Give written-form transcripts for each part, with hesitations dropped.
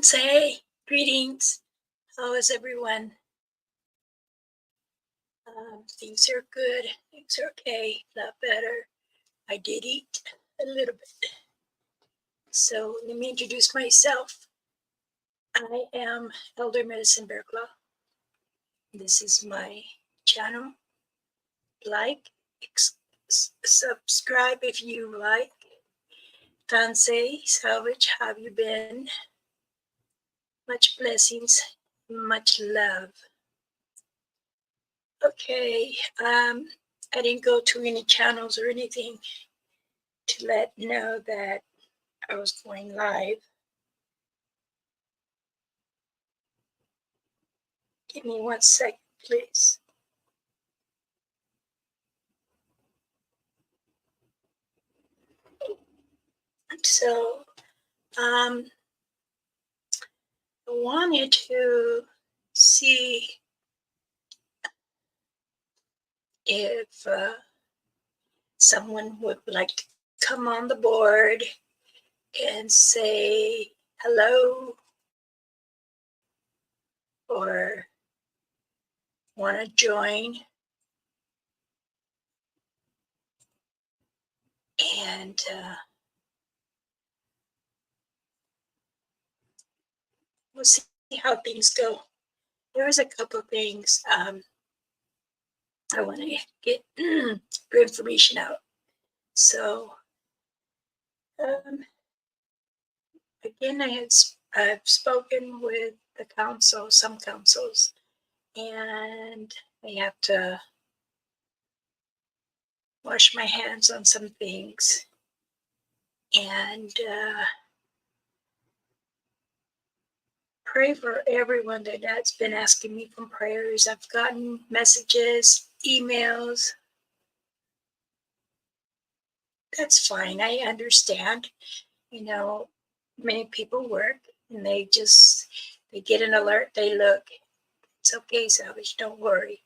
Say greetings. How is everyone? Things are good. Things are okay. A lot better. I did eat a little bit. So let me introduce myself. I am Elder Medicine Bearclaw. This is my channel. Like, subscribe if you like. Tansei, Salvage, have you been? Much blessings, much love. Okay, I didn't go to any channels or anything to let know that I was going live. Give me 1 second, please. So, I wanted to see if someone would like to come on the board and say hello or want to join. And we'll see how things go. There was a couple of things I want to get good information out. So, again, I've spoken with the council, some councils, and I have to wash my hands on some things. And pray for everyone that's been asking me for prayers. I've gotten messages, emails. That's fine. I understand. You know, many people work and they get an alert, they look. It's okay, Salvage, don't worry.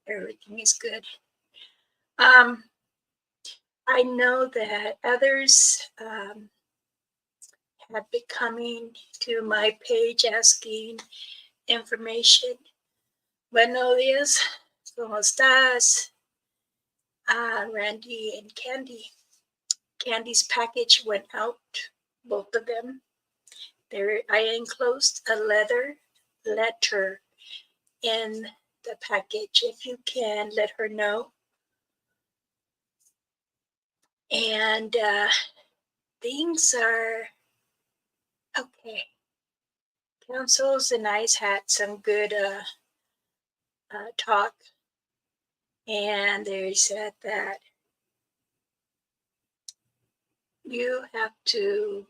Everything is good. I know that others have been coming to my page asking information. Buenos días, ¿cómo estás? Randy and Candy. Candy's package went out, both of them. I enclosed a letter in the package. If you can, let her know. And things are okay. Councils and I had some good talk, and they said that you have to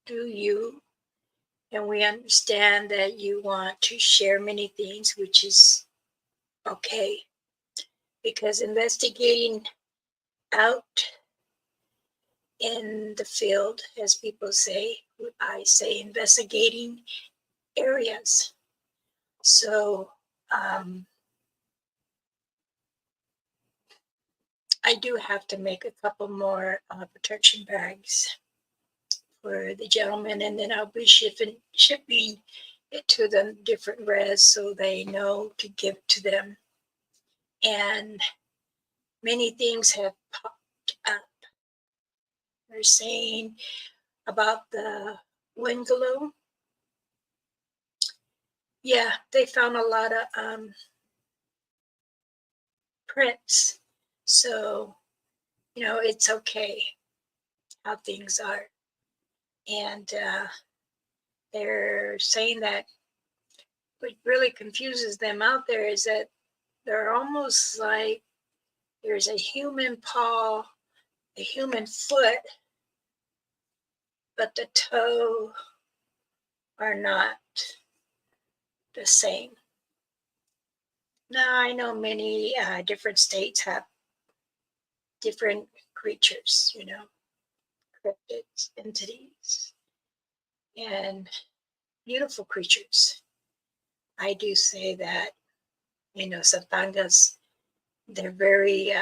do you, and we understand that you want to share many things, which is okay, because investigating out in the field, as people say, I say investigating areas. So I do have to make a couple more protection bags for the gentleman, and then I'll be shipping it to them different res so they know to give to them. And many things have popped up. They're saying about the Wingalow. Yeah, they found a lot of prints. So, it's okay how things are. And they're saying that what really confuses them out there is that they're almost like there's a human paw, a human foot, but the toe are not the same. Now, I know many different states have different creatures, cryptids, entities, and beautiful creatures. I do say that, Satangas, they're very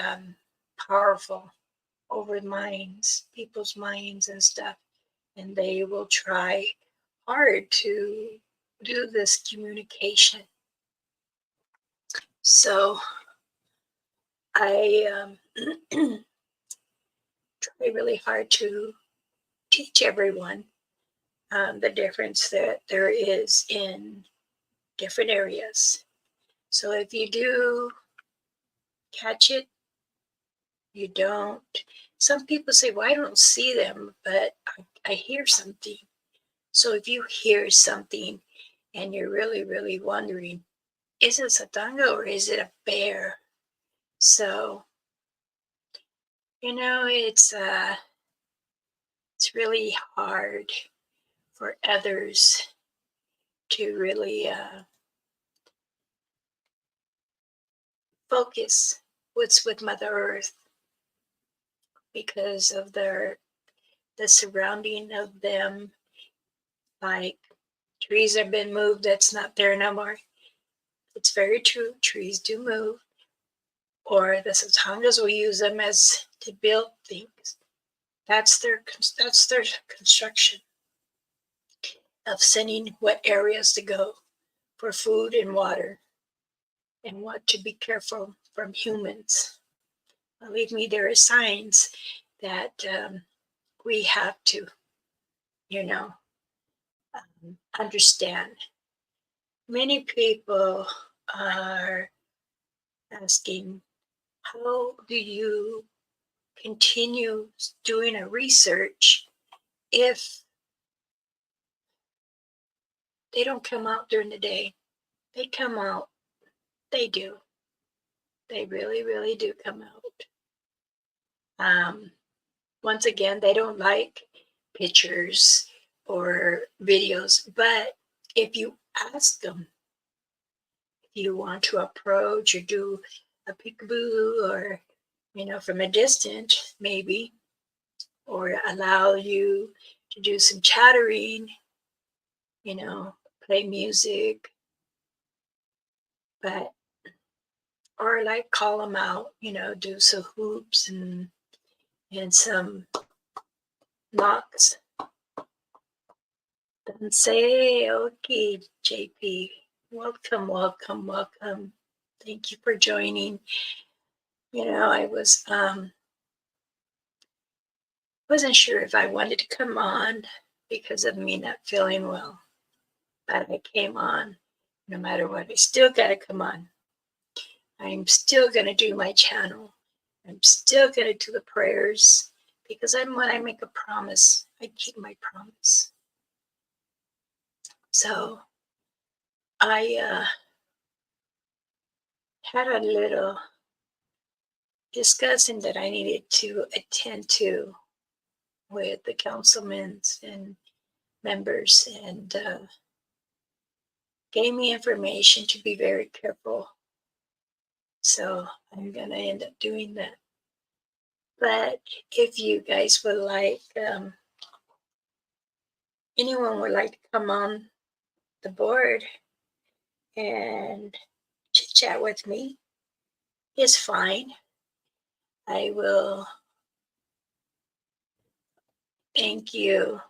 powerful over minds, people's minds and stuff, and they will try hard to do this communication. So I try really hard to teach everyone the difference that there is in different areas. So if you do catch it, you don't. Some people say, well, I don't see them, but I hear something. So if you hear something and you're really, really wondering, is it Satanga or is it a bear? So, it's really hard for others to really focus what's with Mother Earth because of the surrounding of them, like trees have been moved, that's not there no more. It's very true, trees do move, or the Satangas will use them as to build things. That's their construction of sending what areas to go for food and water and what to be careful from humans. Believe me, there are signs that we have to, you know, understand. Many people are asking, how do you continue doing a research if they don't come out during the day? They come out, they do. They really, really do come out. Once again, they don't like pictures or videos, but if you ask them, if you want to approach or do a peekaboo or, from a distance, maybe, or allow you to do some chattering, play music, but, or like call them out, do some hoops and some knocks. Then say, okay, JP, welcome, welcome, welcome. Thank you for joining. I wasn't sure if I wanted to come on because of me not feeling well, but I came on no matter what. I still got to come on. I'm still going to do my channel. I'm still going to do the prayers because when I make a promise, I keep my promise. So I had a little discussing that I needed to attend to with the councilmen and members, and gave me information to be very careful. So I'm going to end up doing that. But if you guys would like, anyone would like to come on the board and chit chat with me, it's fine. I will. Thank you.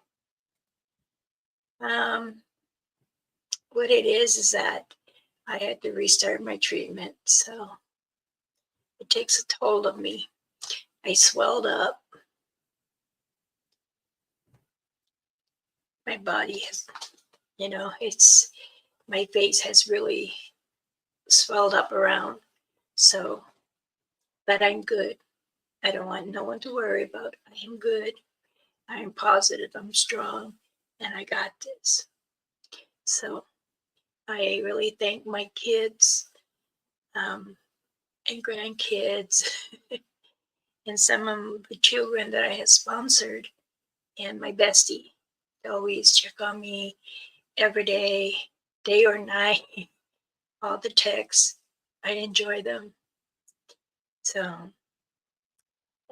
What it is that I had to restart my treatment, so it takes a toll of me. I swelled up. My body has, my face has really swelled up around. So, but I'm good. I don't want no one to worry about. I am good. I am positive. I'm strong, and I got this. So, I really thank my kids and grandkids and some of the children that I have sponsored, and my bestie. They always check on me every day or night, all the texts. I enjoy them. So,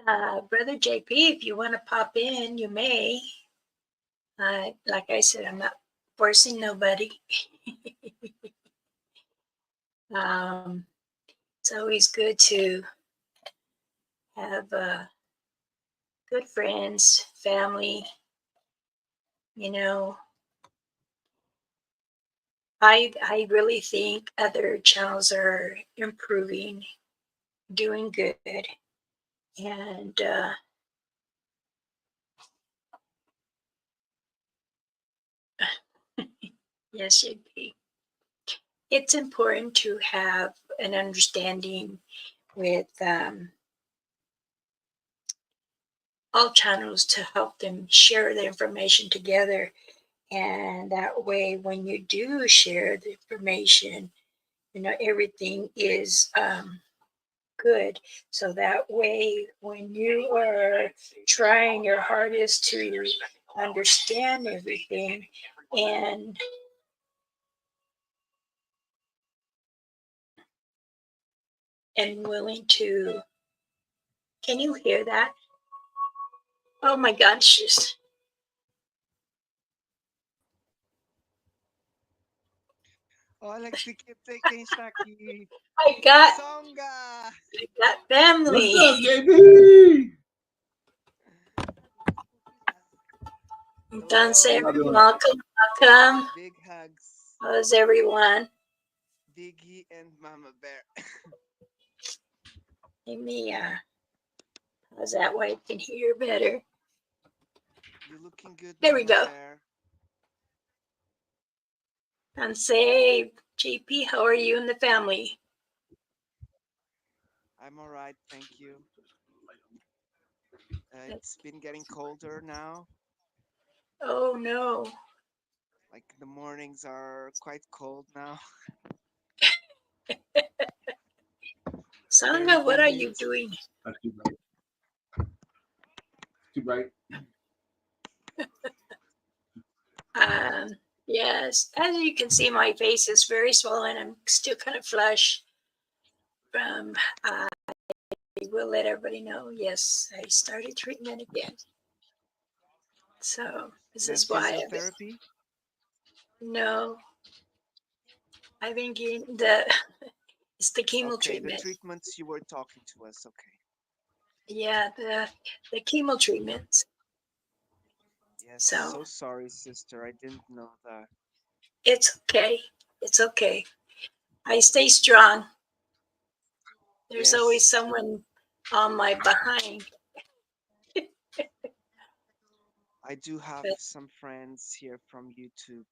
Brother JP, if you want to pop in, you may. Like I said, I'm not forcing nobody. It's always good to have good friends, family, I really think other channels are improving, doing good, and yes, it's important to have an understanding with all channels to help them share the information together. And that way, when you do share the information, everything is good. So that way, when you are trying your hardest to understand everything and willing to, can you hear that? Oh my gosh, Oh, Alex, they keep taking Shaki. I got Songa! What's family. up, JB? Entonces, How Hello. y'all doing? welcome, welcome. Big hugs. How's everyone? Biggie and Mama Bear. Let me, how's that way I can hear better? You looking good, There we Mama go. Bear? And say, JP, how are you and the family? I'm alright, thank you. It's That's, been getting colder now. oh no. Like the mornings are quite cold now. Very Sangha, what are humid. you doing? That's too bright. Too bright. Um, yes, as you can see, my face is very swollen. I'm still kind of flush. I will let everybody know. Yes, I started treatment again. So this The is why I've been, physiotherapy? no, I've been getting the, it's the chemo Okay, the treatment. treatments you were talking to us. Okay. Yeah, the chemo treatments. Yes, So so sorry, sister. I didn't know that. it's okay. It's okay. I stay strong. There's always Yes, someone on my behind. I do have But some friends here from YouTube.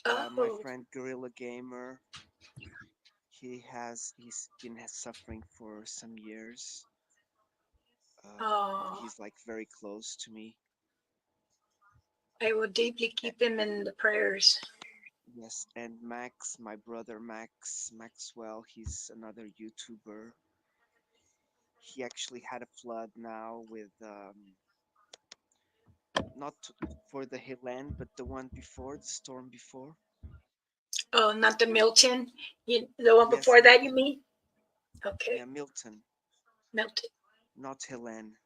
My oh, friend Gorilla Gamer, he's been suffering for some years. oh, He's like very close to me. I will deeply Eh, keep him in the prayers. yes, and Max, my brother Max Maxwell, he's another YouTuber. He actually had a flood now with not for the Helen, but the one before, the storm before. Oh, not the Milton. The one Yes, before that, you Milton. mean? Okay, Yeah, Milton, Milton. not Helen.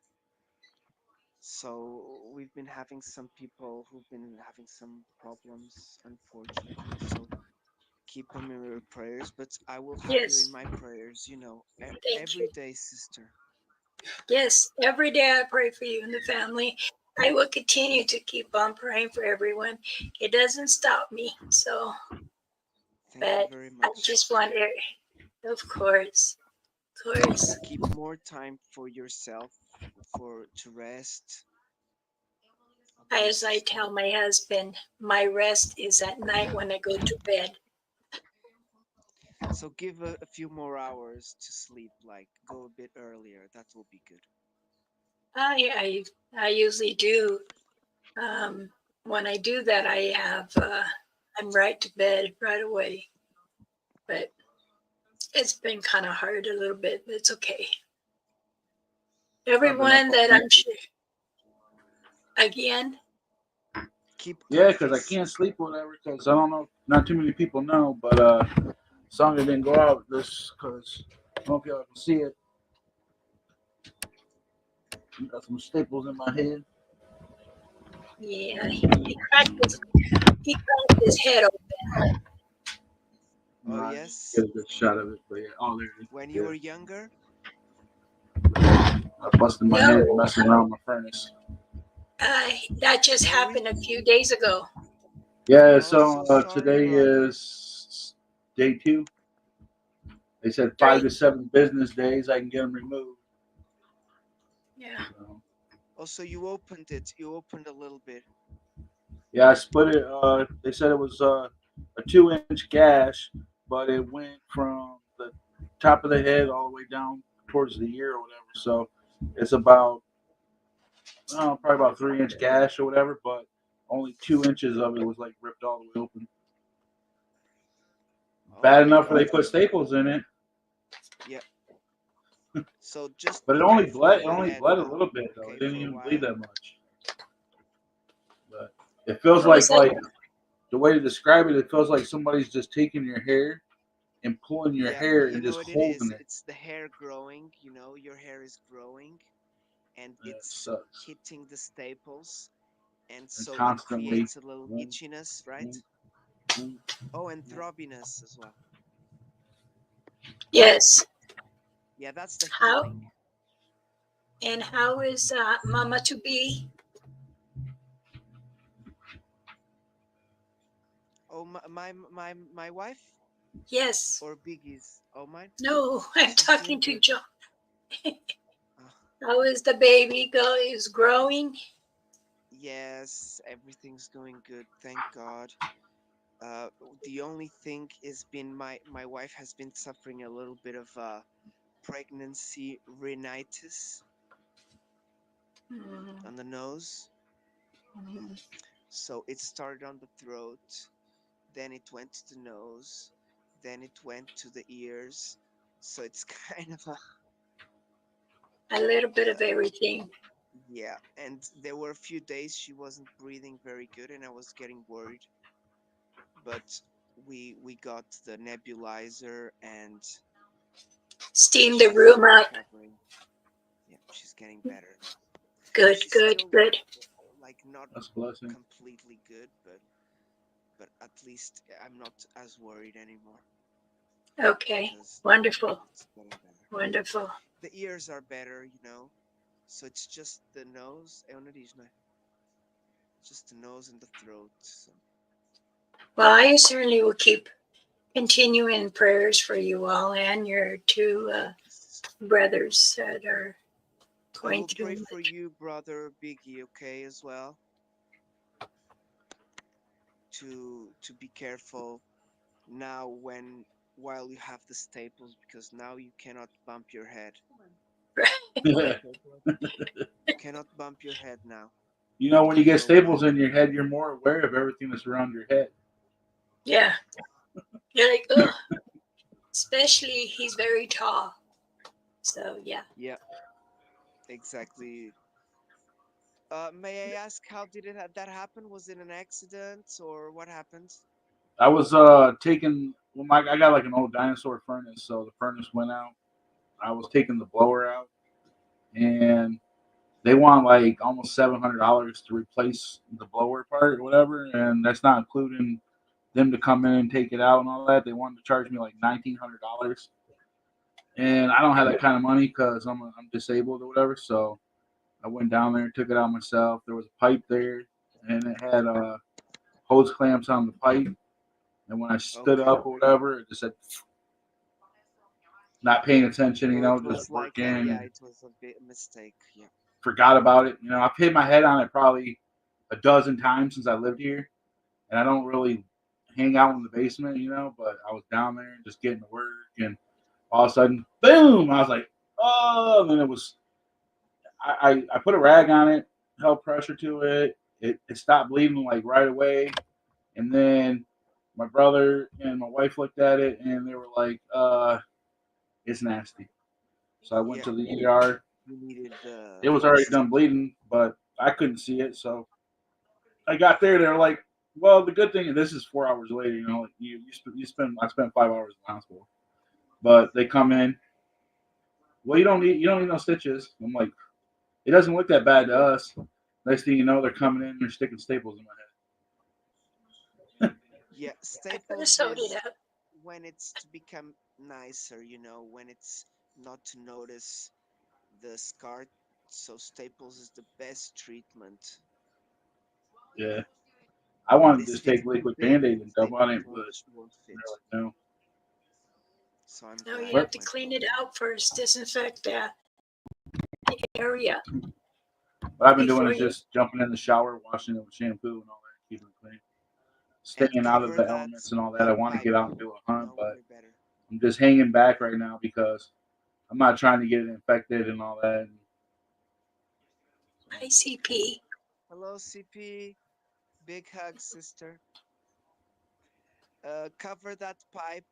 So we've been having some people who've been having some problems, unfortunately. So keep them in your prayers. But I will have you in Yes, my prayers, thank every you. day, sister. Yes, every day I pray for you and the family. I will continue to keep on praying for everyone. It doesn't stop me. So, Thank you but very I much. just want to, of course. Keep more time for yourself, for to rest. Okay, As I sister. tell my husband, my rest is at night when I go to bed. So give a few more hours to sleep. Like go a bit earlier. That will be good. I usually do. When I do that, I'm right to bed right away. But it's been kind of hard a little bit, but it's okay. I've been up Everyone all that night. I'm sure, again, Keep Yeah, good, because I please. can't sleep or whatever. Because I don't know. Not too many people know, but Sonya didn't go out this because I don't know if y'all can see it. Got some staples in my head. yeah, he cracked his head open. Oh I didn't yes. get a good shot of it, but yeah. Oh, there it is. When you Yeah. were younger. I busted my head No, messing around with my furnace. that just No, happened a few days ago. Yeah, Oh, so so sorry, today brother. is day two. They said 5 to 7 business days. I can get them removed. Yeah. So, Oh, so you opened it. You opened a little bit. yeah, I split it. They said it was a 2 inch gash, but it went from the top of the head all the way down towards the ear or whatever. So it's about probably about 3 inch gash or whatever, but only 2 inches of it was like ripped all the way open. Oh Bad my enough where God. they put staples in it, Yeah. So just but be it only careful bled. of It your only head bled a now. little bit though. It Okay, didn't for a even bleed while. that much. But it feels How is that? like the way to describe it. It feels like somebody's just taking your hair and pulling your Yeah, hair you and know just what it holding is? it. It's the hair growing. Your hair is growing and It it's sucks. hitting the staples. And And so it constantly. creates a little Boom, itchiness, right? boom, boom. Oh, and throbbiness as well. Yes. Yeah, that's the How healing. and how is Mama to be? Oh, my wife Yes. or Biggie's? Oh, mine. No, I'm She's doing talking to good. John. Uh, How is the baby girl? Is growing? yes, everything's going good. Thank God. Uh, the only thing is been my wife has been suffering a little bit of pregnancy rhinitis Mm, on the nose. mm. So it started on the throat, then it went to the nose, then it went to the ears. So it's kind of a A little bit of uh, everything. yeah. And there were a few days she wasn't breathing very good, and I was getting worried. But we got the nebulizer, and Steam the she's room up. recovering. Yeah, she's getting better now. Good, She's good, still good. like not That's a blessing. completely good, but at least I'm not as worried anymore Okay. because Wonderful. it's getting better. Wonderful. The ears are better. So it's just the nose, just the nose and the throat. So Well, I certainly will keep continuing prayers for you all and your two yes, brothers that are I going will pray through for it. you, brother Biggie. Okay, as well to be careful now when while you have the staples because now you cannot bump your head. Okay, you cannot bump your head now When you get for a while. staples in your head, you're more aware of everything that's around your head. Yeah. You're like, ugh. Especially he's very tall. So, yeah. Yeah, exactly. May I ask how did that happen? Was it an accident or what happened? I was taking I got like an old dinosaur furnace, so the furnace went out. I was taking the blower out, and they want like almost $700 to replace the blower part or whatever, and that's not including them to come in and take it out and all that. They wanted to charge me like $1,900, and I don't have that kind of money because I'm disabled or whatever. So I went down there, took it out myself. There was a pipe there, and it had hose clamps on the pipe. And when I stood Okay. up or whatever, it just said not paying attention, So it just was like working yeah, and it was a bit mistake. Yeah. forgot about it. I've hit my head on it probably a dozen times since I lived here, and I don't really hang out in the basement, but I was down there just getting to work, and all of a sudden, boom! I was like, oh, and then it was, I put a rag on it, held pressure to it, it stopped bleeding like right away, and then my brother and my wife looked at it, and they were like, it's nasty. So I went Yeah. to the ER. You needed It was already done anesthesia. bleeding, but I couldn't see it. So I got there. They're like, "Well, the good thing, this is 4 hours later. Like you spend I spent 5 hours in the hospital, but they come in. Well, you don't need no stitches. I'm like, it doesn't look that bad to us. Next thing you know, they're coming in. They're sticking staples in my Yeah, I could have staples sewed it is up. when it's to become nicer, when it's not to notice the scar. So staples is the best treatment. head. Yeah, I wanted to This just fits take too liquid big. Band-Aid and dump on it, but It won't fit. they're like, no. So I'm No, glad you it have to went clean well. it out first, disinfect that area What I've been doing before is you. just jumping in the shower, washing it with shampoo and all that, keeping it clean, And staying out of cover the that elements and all that. that I want to pipe. get out and do a hunt, No but way better. I'm just hanging back right now because I'm not trying to get it infected and all that. ICP. Hello, CP. Big hug, sister. Cover that pipe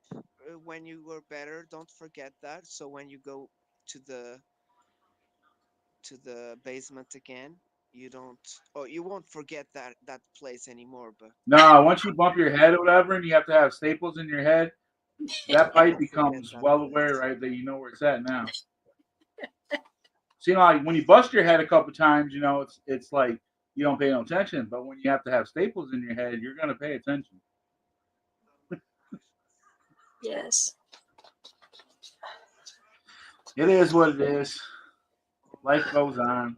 when you were better. Don't forget that. So when you go to the basement again, you don't. Oh, you won't forget that place anymore. But No, once you bump your head or whatever, and you have to have staples in your head, that you pipe won't forget becomes that well aware, place. right, that you know where it's at now. See, like when you bust your head a couple times, it's like you don't pay no attention. But when you have to have staples in your head, you're gonna pay attention. Yes. It is what it is. Life goes on.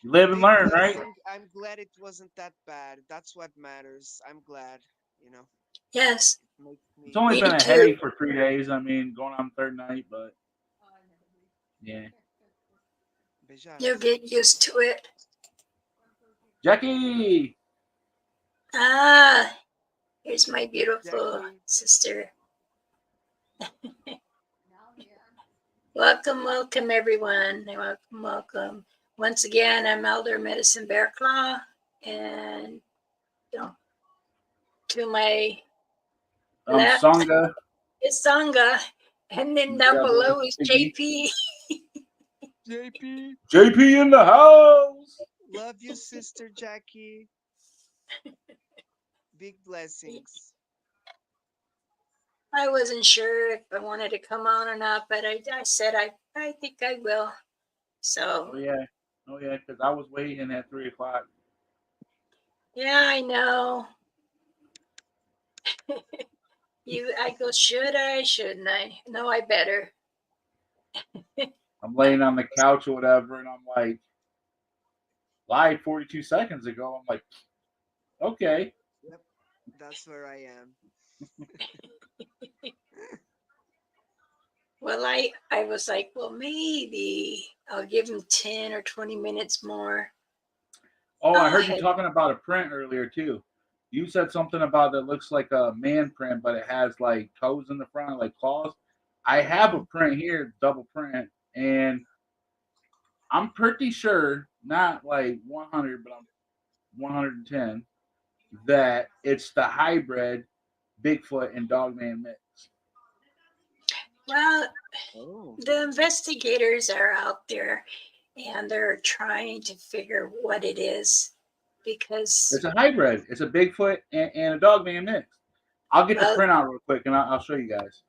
You live and Big learn, right? blessing. I'm glad it wasn't that bad. That's what matters. I'm glad. You know, Yes. it makes It's me. only Me been a too. headache for 3 days. I mean, going on third night, but yeah. You'll Beijas. get used to it. Jackie, Ah, here's my beautiful Jackie. sister. Welcome, welcome, everyone. Welcome, welcome. Once again, I'm Elder Medicine Bearclaw, and you know, to my left Sangha, is Sangha, and then we down got brother below is Piggy. JP. JP. JP in the house. Love you, sister Jackie. Big blessings. I wasn't sure if I wanted to come on or not, but I said I think I will. So Oh yeah, because I was waiting at 3 o'clock. yeah, I know. I go, should I? Shouldn't I? No, I better. I'm laying on the couch or whatever, and I'm like, live 42 seconds ago. I'm like, okay. Yep, that's where I am. Well, I was like, well, maybe I'll give him 10 or 20 minutes more. Oh, I Oh, heard you heck, talking about a print earlier too. You said something about that looks like a man print, but it has like toes in the front, like claws. I have a print here, double print, and I'm pretty sure, not like 100, but I'm 110, that it's the hybrid Bigfoot and Dogman mix. well, Oh. the investigators are out there and they're trying to figure what it is because, It's a hybrid. It's a Bigfoot and a Dogman mix. I'll get the well, print out real quick and I'll show you guys.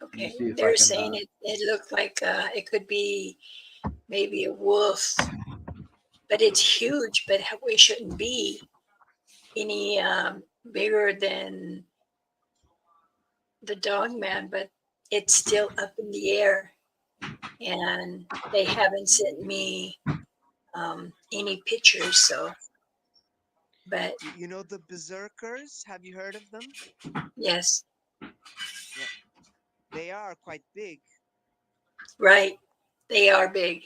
Let me okay, see if I they're can. saying it looked like it could be maybe a wolf, but it's huge, but it shouldn't be any bigger than the dog man, but it's still up in the air. And they haven't sent me any pictures. So, but You know the berserkers? Have you heard of them? yes, Yeah, they are quite big. right. They are big.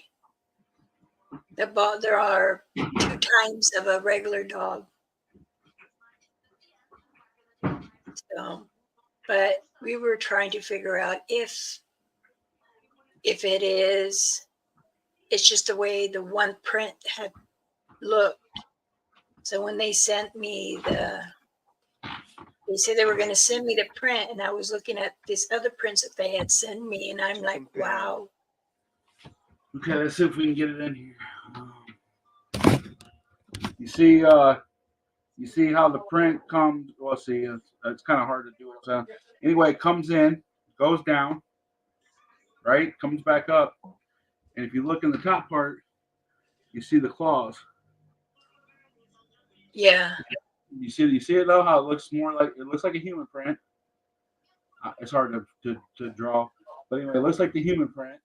There are 2 times of a regular dog. So, but we were trying to figure out if it is, it's just the way the one print had looked. So when they sent me they said they were going to send me the print, and I was looking at these other prints that they had sent me, and I'm To like, compare. wow. Okay, let's see if we can get it in here. You see how the print comes. Well, see, it's kind of hard to do it. So anyway, it comes in, goes down, right, comes back up, and if you look in the top part, you see the claws. Yeah. You see it though, how it looks like a human print. It's hard to draw, but anyway, it looks like the human print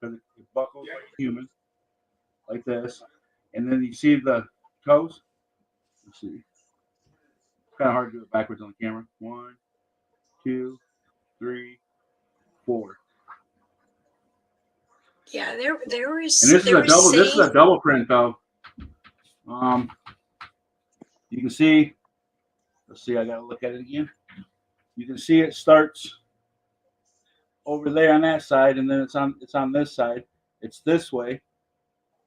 because it buckles like a human, like this, and then you see the toes. Let's see. Kind of hard to do it backwards on the camera. 1, 2, 3, 4. Yeah, And this is they a were double. This is saying a double print though. Um, you can see. Let's see. I gotta look at it again. You can see it starts over there on that side, and then it's on this side. It's this way,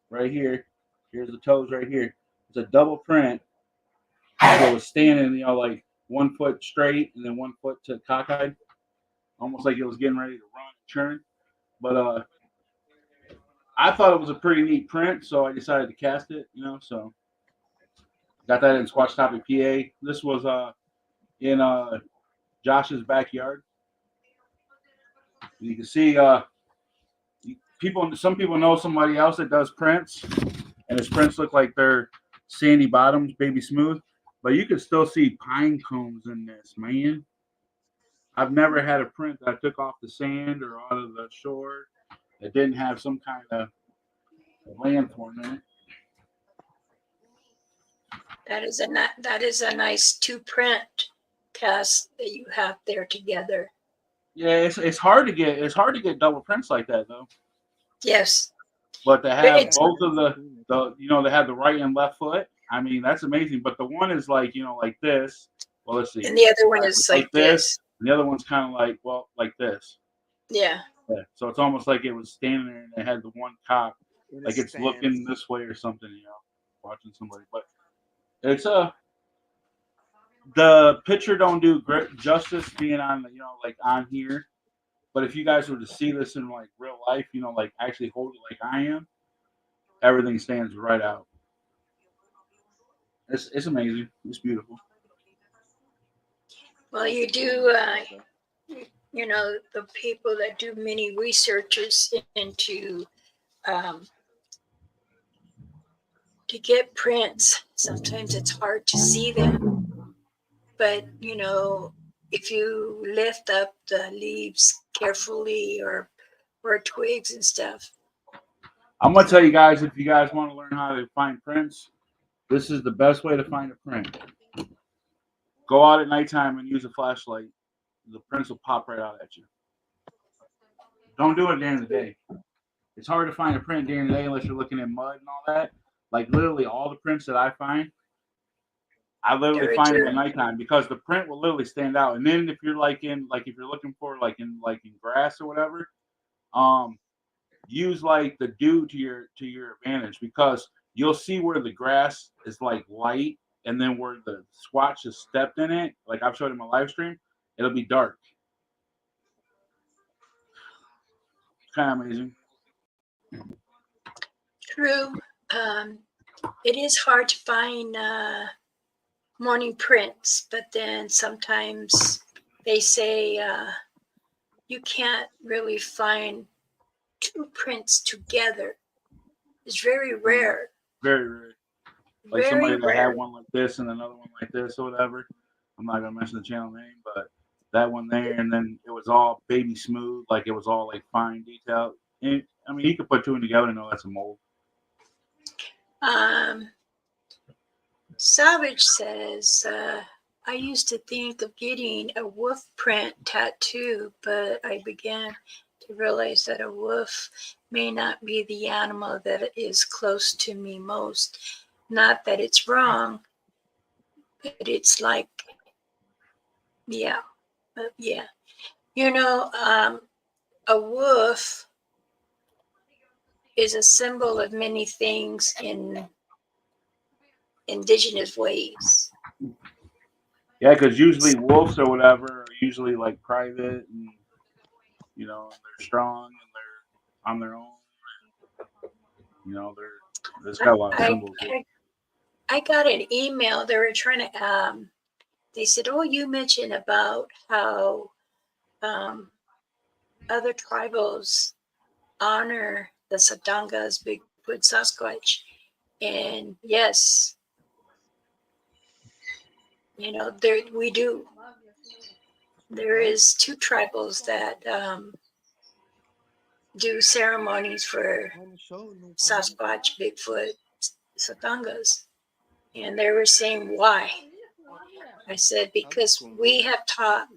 right here. Here's the toes right here. It's a double print. So it was standing, like 1 foot straight and then 1 foot to cockeyed, almost like it was getting ready to run and churn. But I thought it was a pretty neat print, so I decided to cast it. So got that in Squatch Topic, PA. This was in Josh's backyard. You can see some people know somebody else that does prints, and his prints look like they're sandy bottoms, baby smooth. But you can still see pine cones in this, man. I've never had a print that I took off the sand or out of the shore that didn't have some kind of landform in it. that is a nice two print cast that you have there together. Yeah, it's hard to get double prints like that though. Yes, But to have it's both of they have the right and left foot. I mean, that's amazing. But the one is like like this. Well, let's see. and the other one is like this. And the other one's kind of like this. Yeah. Yeah. So it's almost like it was standing there and it had the one cock, like it's stand. looking this way or something, watching somebody. But it's the picture don't do great justice being on like on here. But if you guys were to see this in like real life, like actually hold it like I am, everything stands right out. It's amazing. It's beautiful. Well, you do, the people that do many researches into um, to get prints, sometimes it's hard to see them. But, if you lift up the leaves carefully or twigs and stuff. I'm gonna tell you guys, if you guys want to learn how to find prints, this is the best way to find a print. Go out at nighttime and use a flashlight. The prints will pop right out at you. Don't do it during the day. It's hard to find a print during the day unless you're looking in mud and all that. Like literally all the prints that I find, I literally find them at nighttime because the print will literally stand out. And then if you're if you're looking for in grass or whatever, use like the dew to your advantage because you'll see where the grass is like light and then where the squatch is stepped in it, like I've showed in my live stream, it'll be dark. It's kind of amazing. True. It is hard to find morning prints, but then sometimes they say you can't really find two prints together. It's very rare. Very rare. Like Very somebody that rare. had one like this and another one like this or whatever. I'm not gonna mention the channel name, but that one there, and then it was all baby smooth, like it was all like fine detail. And I mean, you could put two together and know that's a mold. Savage says, I used to think of getting a wolf print tattoo, but I began to realize that a wolf may not be the animal that is close to me most. Not that it's wrong, but it's like, yeah. A wolf is a symbol of many things in indigenous ways. Yeah, because usually wolves or whatever are usually like private and they're strong and they're on their own. There's got a lot of symbols. I got an email. They were trying to. They said, "Oh, you mentioned about how other tribals honor the Sadangas, Bigfoot, Sasquatch," and yes, there we do. There is two tribals that do ceremonies for Sasquatch, Bigfoot, Sadangas. And they were saying, why? I said, That's because cool. we have taught,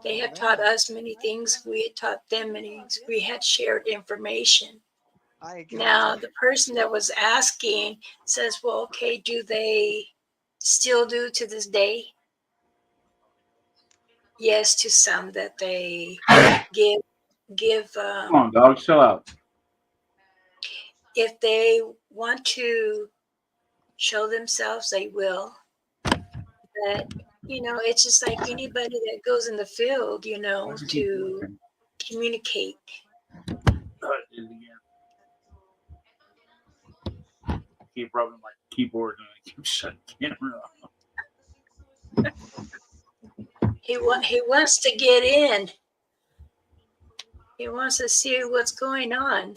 they have taught us many things. We had taught them many things. We had shared information. I got Now, you. the person that was asking says, well, okay, do they still do to this day? Yes, to some that they give Come on, dog, chill out. if they want to show themselves, they will. But it's just like anybody that goes in the field, Why'd you keep to working? communicate. Did it again. Keep rubbing my keyboard and I keep shutting the camera off. He wants to get in. He wants to see what's going on.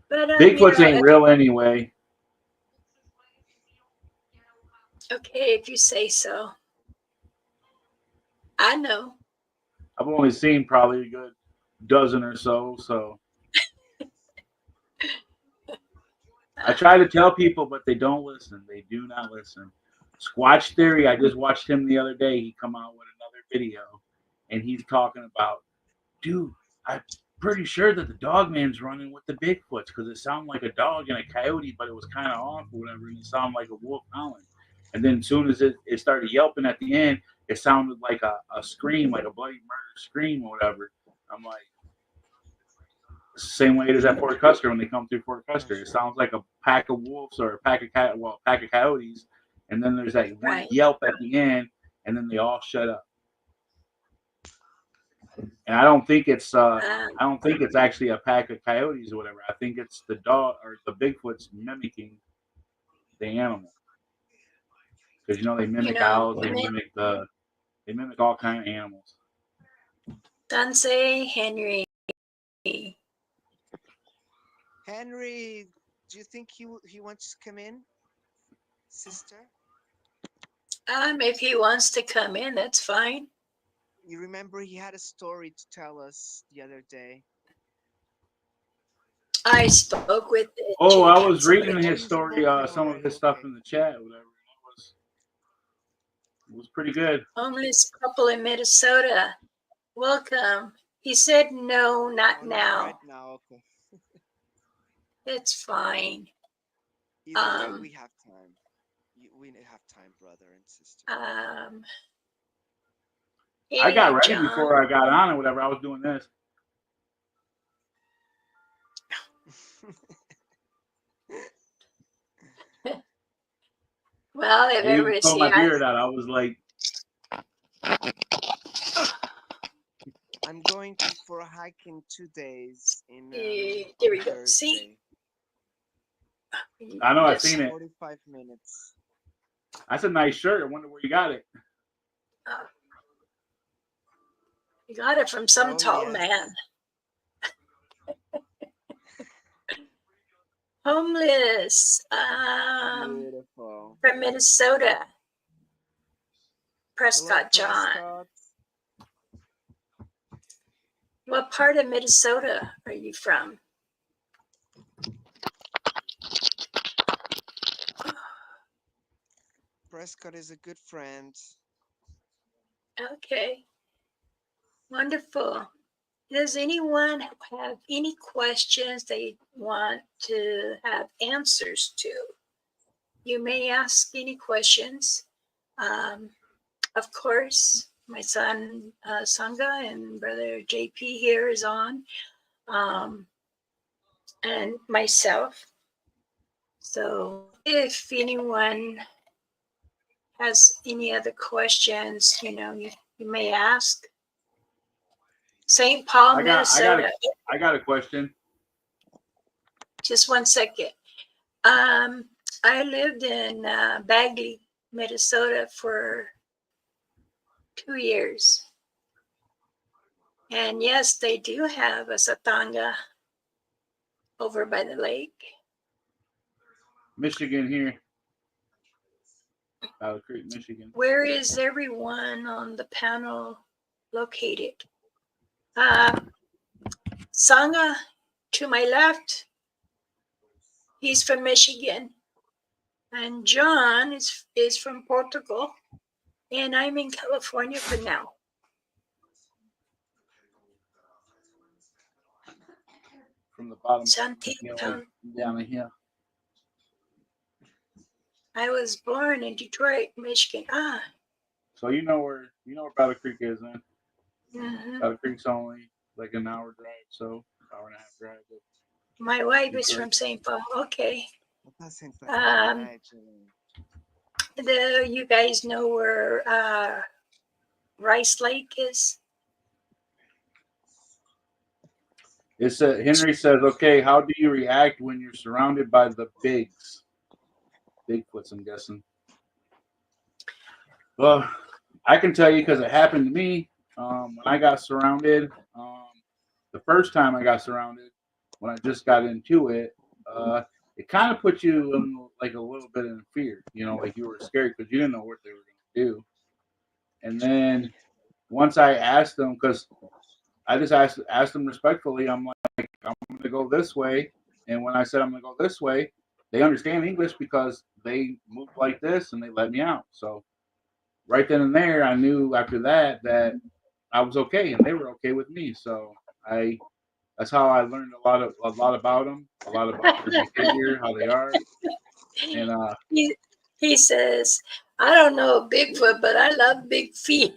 But Bigfoots ain't real anyway. okay, if you say so. I know. I've only seen probably a good dozen or so. So I try to tell people, but they don't listen. They do not listen. Squatch Theory, I just watched him the other day. He come out with another video, and he's talking about, dude, I'm pretty sure that the dog man's running with the Bigfoots because it sounded like a dog and a coyote, but it was kind of off or whatever, and it sounded like a wolf howling. And then as soon as it started yelping at the end, it sounded like a scream, like a bloody murder scream or whatever. I'm like, same way it is at Fort Custer when they come through Fort Custer. It sounds like a pack of wolves or a pack of pack of coyotes, and then there's that one Right. yelp at the end, and then they all shut up. And I don't think it's actually a pack of coyotes or whatever. I think it's the dog or the Bigfoot's mimicking the animal because they mimic owls, they mimic all kind of animals. Dansei Henry. Henry, do you think he wants to come in, sister? If he wants to come in, that's fine. You remember he had a story to tell us the other day. I spoke with the Oh, I chicken. was reading Oh, his you story, spoke some of already. his stuff Okay. in the chat, or whatever. It was pretty good. Homeless couple in Minnesota. Welcome. He said no, not Oh, not now. right now. Okay. It's fine. Either way, we have time. We have time, brother and sister. I got Hey, ready John. before I got on or whatever. I was doing this. Well, if I even ever pulled see, my beard out. I was like, I'm going for a hike in 2 days there we on go. See, Thursday. I know, I yes. seen it. 45 minutes. That's a nice shirt. I wonder where you got it. You got it from some Oh, tall yes. man. Homeless. Beautiful. From Minnesota. Hello, Prescott John. Prescott. What part of Minnesota are you from? Prescott is a good friend. Okay. Wonderful. Does anyone have any questions they want to have answers to? You may ask any questions. Of course, my son Sangha and brother JP here is on, and myself. So if anyone has any other questions, you may ask. St. Paul, Minnesota. I got a question. Just 1 second. I lived in Bagley, Minnesota for 2 years. And yes, they do have a satanga over by the lake. Michigan here. Battle Creek, Michigan. Where is everyone on the panel located? Sangha to my left. He's from Michigan. And John is from Portugal. And I'm in California for now. From the bottom, Santiago. like down here. I was born in Detroit, Michigan. So you know where Battle Creek is, then. Mm-hmm. Battle Creek's only like an hour drive, so hour and a half drive. My wife is from St. Paul. Okay. You guys know where Rice Lake is? It said Henry says, "Okay, how do you react when you're surrounded by the bigs, Bigfoots? I'm guessing." Well, I can tell you because it happened to me when I got surrounded. The first time I got surrounded, when I just got into it, it kind of put you in like a little bit in fear. You know, like you were scared because you didn't know what they were going to do. And then once I asked them, because I just asked them respectfully, I'm like, I'm going to go this way. And when I said I'm going to go this way, they understand English because they moved like this and they let me out. So right then and there, I knew after that that I was okay and they were okay with me. So that's how I learned a lot about them, a lot about their behavior, how they are, and he says, "I don't know Bigfoot, but I love big feet."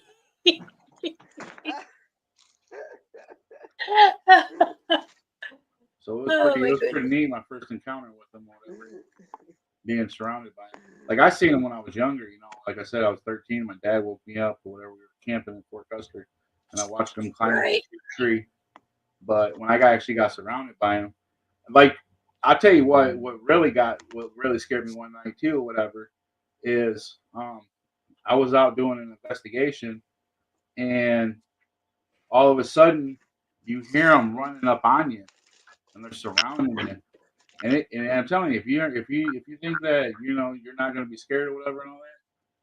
so it was pretty neat. My first encounter with them, whatever, being surrounded by them. Like I seen them when I was younger. You know, like I said, I was 13. My dad woke me up or whatever. We were camping in Fort Custer, and I watched them climb up a tree. But when I actually got surrounded by them, like I'll tell you what really scared me one night too, or whatever, is I was out doing an investigation, and all of a sudden you hear them running up on you, and they're surrounding you. And I'm telling you, if you think that you're not going to be scared or whatever and all that,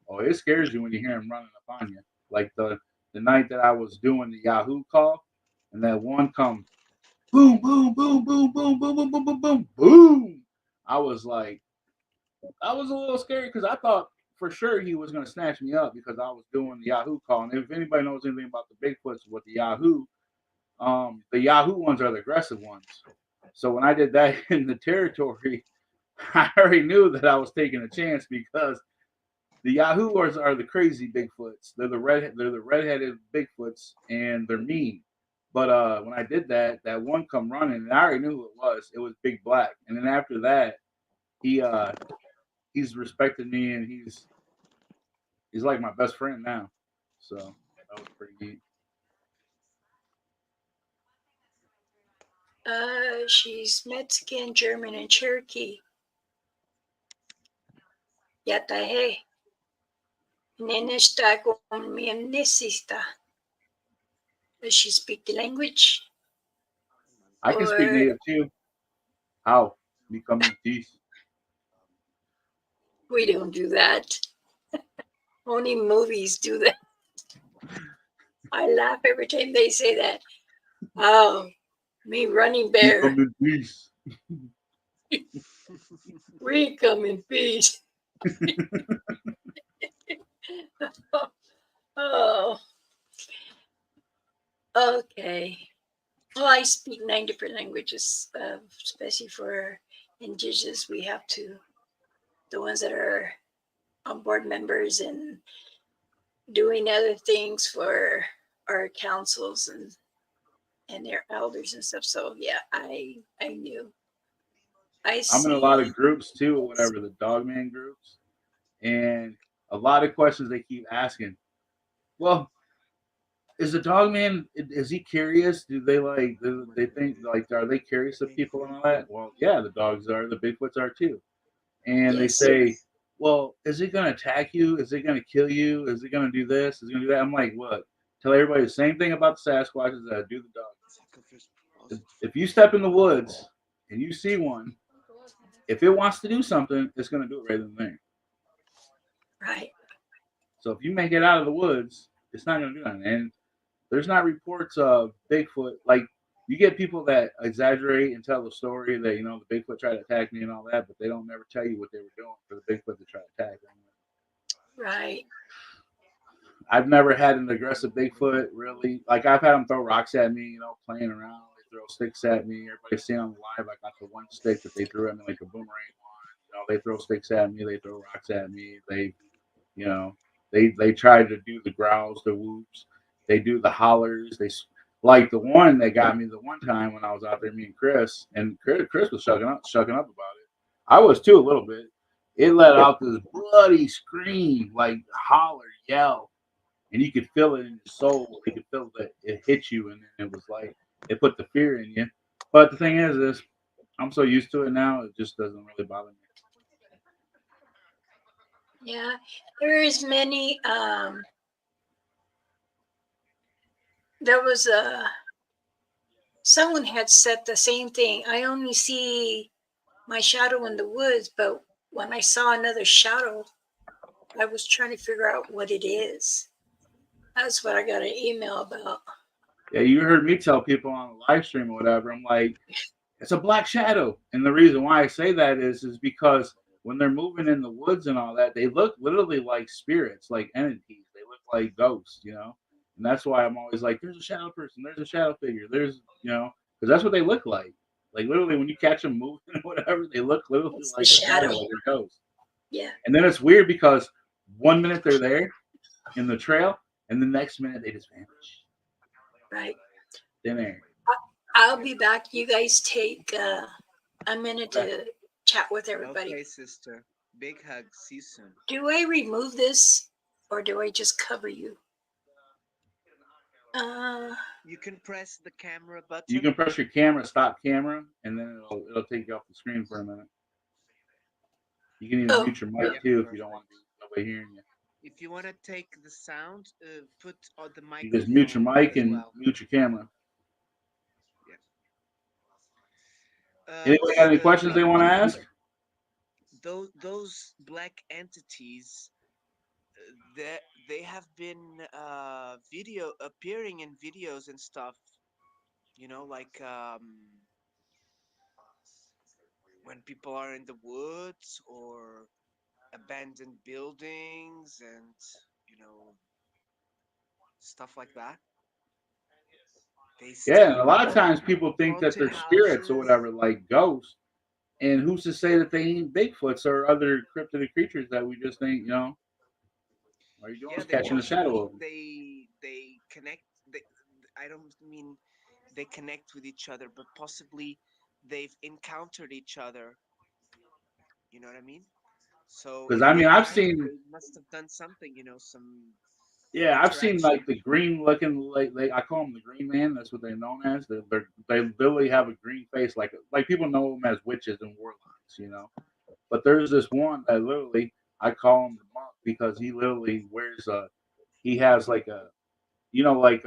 oh, it scares you when you hear them running up on you. Like the night that I was doing the Yahoo call, and that one come boom, boom, boom, boom, boom, boom, boom, boom, boom, boom, boom. I was like, I was a little scared because I thought for sure he was going to snatch me up because I was doing the Yahoo call. And if anybody knows anything about the Bigfoots with the Yahoo ones are the aggressive ones. So when I did that in the territory, I already knew that I was taking a chance because the Yahoos are the crazy Bigfoots. They're the redheaded Bigfoots, and they're mean. But when I did that, that one come running, and I already knew who it was. It was Big Black. And then after that, he he's respected me, and he's like my best friend now. So that was pretty neat. She's Mexican, German, and Cherokee. Yatahe. Nenesta con mi necesita. Does she speak the language? I can speak native too. How? Becoming peace. We don't do that. Only movies do that. I laugh every time they say that. Oh, me running bear. Becoming peace. We come in peace. Oh, okay. Well, I speak 9 different languages, especially for indigenous. We have to, the ones that are on board members and doing other things for our councils and their elders and stuff. So yeah, I knew. I'm in a lot of groups too, or whatever, the Dogman groups, and a lot of questions they keep asking. Well, is the Dogman? Is he curious? Do they like? Do they think like? Are they curious of people and all that? Well, yeah, the dogs are. The Bigfoots are too. And they say, well, is it going to attack you? Is it going to kill you? Is it going to do this? Is it going to do that? I'm like, what? Tell everybody the same thing about the Sasquatches that I do the dogs. If you step in the woods and you see one, if it wants to do something, it's going to do it right then and there. Right. So if you make it out of the woods, it's not going to do anything. And there's not reports of Bigfoot. Like you get people that exaggerate and tell the story that the Bigfoot tried to attack me and all that, but they don't never tell you what they were doing for the Bigfoot to try to attack them. Right. I've never had an aggressive Bigfoot really. Like I've had them throw rocks at me, playing around. They throw sticks at me. Everybody's seen on the live. I got the one stick that they threw at me like a boomerang one. They throw sticks at me. They throw rocks at me. You know, they try to do the growls, the whoops. They do the hollers. Like the one that got me the one time when I was out there, me and Chris was shucking up about it. I was too a little bit. It let out this bloody scream, like holler, yell, and you could feel it in your soul. You could feel that it hit you, and then it was like it put the fear in you. But the thing is, I'm so used to it now, it just doesn't really bother me. Yeah. There is many. There was someone had said the same thing. I only see my shadow in the woods, but when I saw another shadow, I was trying to figure out what it is. That's what I got an email about. Yeah, you heard me tell people on the live stream or whatever. I'm like, it's a black shadow, and the reason why I say that is because when they're moving in the woods and all that, they look literally like spirits, like entities. They look like ghosts. And that's why I'm always like, there's a shadow person, there's a shadow figure, because that's what they look like. Like literally, when you catch them moving or whatever, they look literally It's the like a shadow, shadow. like a ghost. Yeah. And then it's weird because one minute they're there in the trail, and the next minute they just vanish. Right. Thin air. I'll be back. You guys take a minute to chat with everybody. Okay, sister. Big hug. See you soon. Do I remove this or do I just cover you? You can press the camera button. You can press your camera, stop camera, and then it'll take you off the screen for a minute. You can even mute your mic too if you don't want nobody hearing you. If you want to take the sound, put on the microphone. You just mute your mic and well. mute your camera. Yeah. Anybody got any questions they want to ask? Those black entities, they have been appearing in videos and stuff. Like when people are in the woods or abandoned buildings and you know stuff like that. They Yeah, and see a lot of times people think that haunted they're spirits or houses. whatever, like ghosts. And who's to say that they ain't Bigfoots or other cryptid creatures that we just ain't, are you doing Yeah, is they catching a shadow possibly of them. they connect. I don't mean they connect with each other, but possibly they've encountered each other. You know what I mean? So Because if I they mean, I've have, seen, they must have done something. Some yeah, I've seen interaction. like the green looking, like I call them the Green Man. That's what they're known as. They literally have a green face, like people know them as witches and warlocks. But there's this one that literally I call him the monk because he literally wears he has like like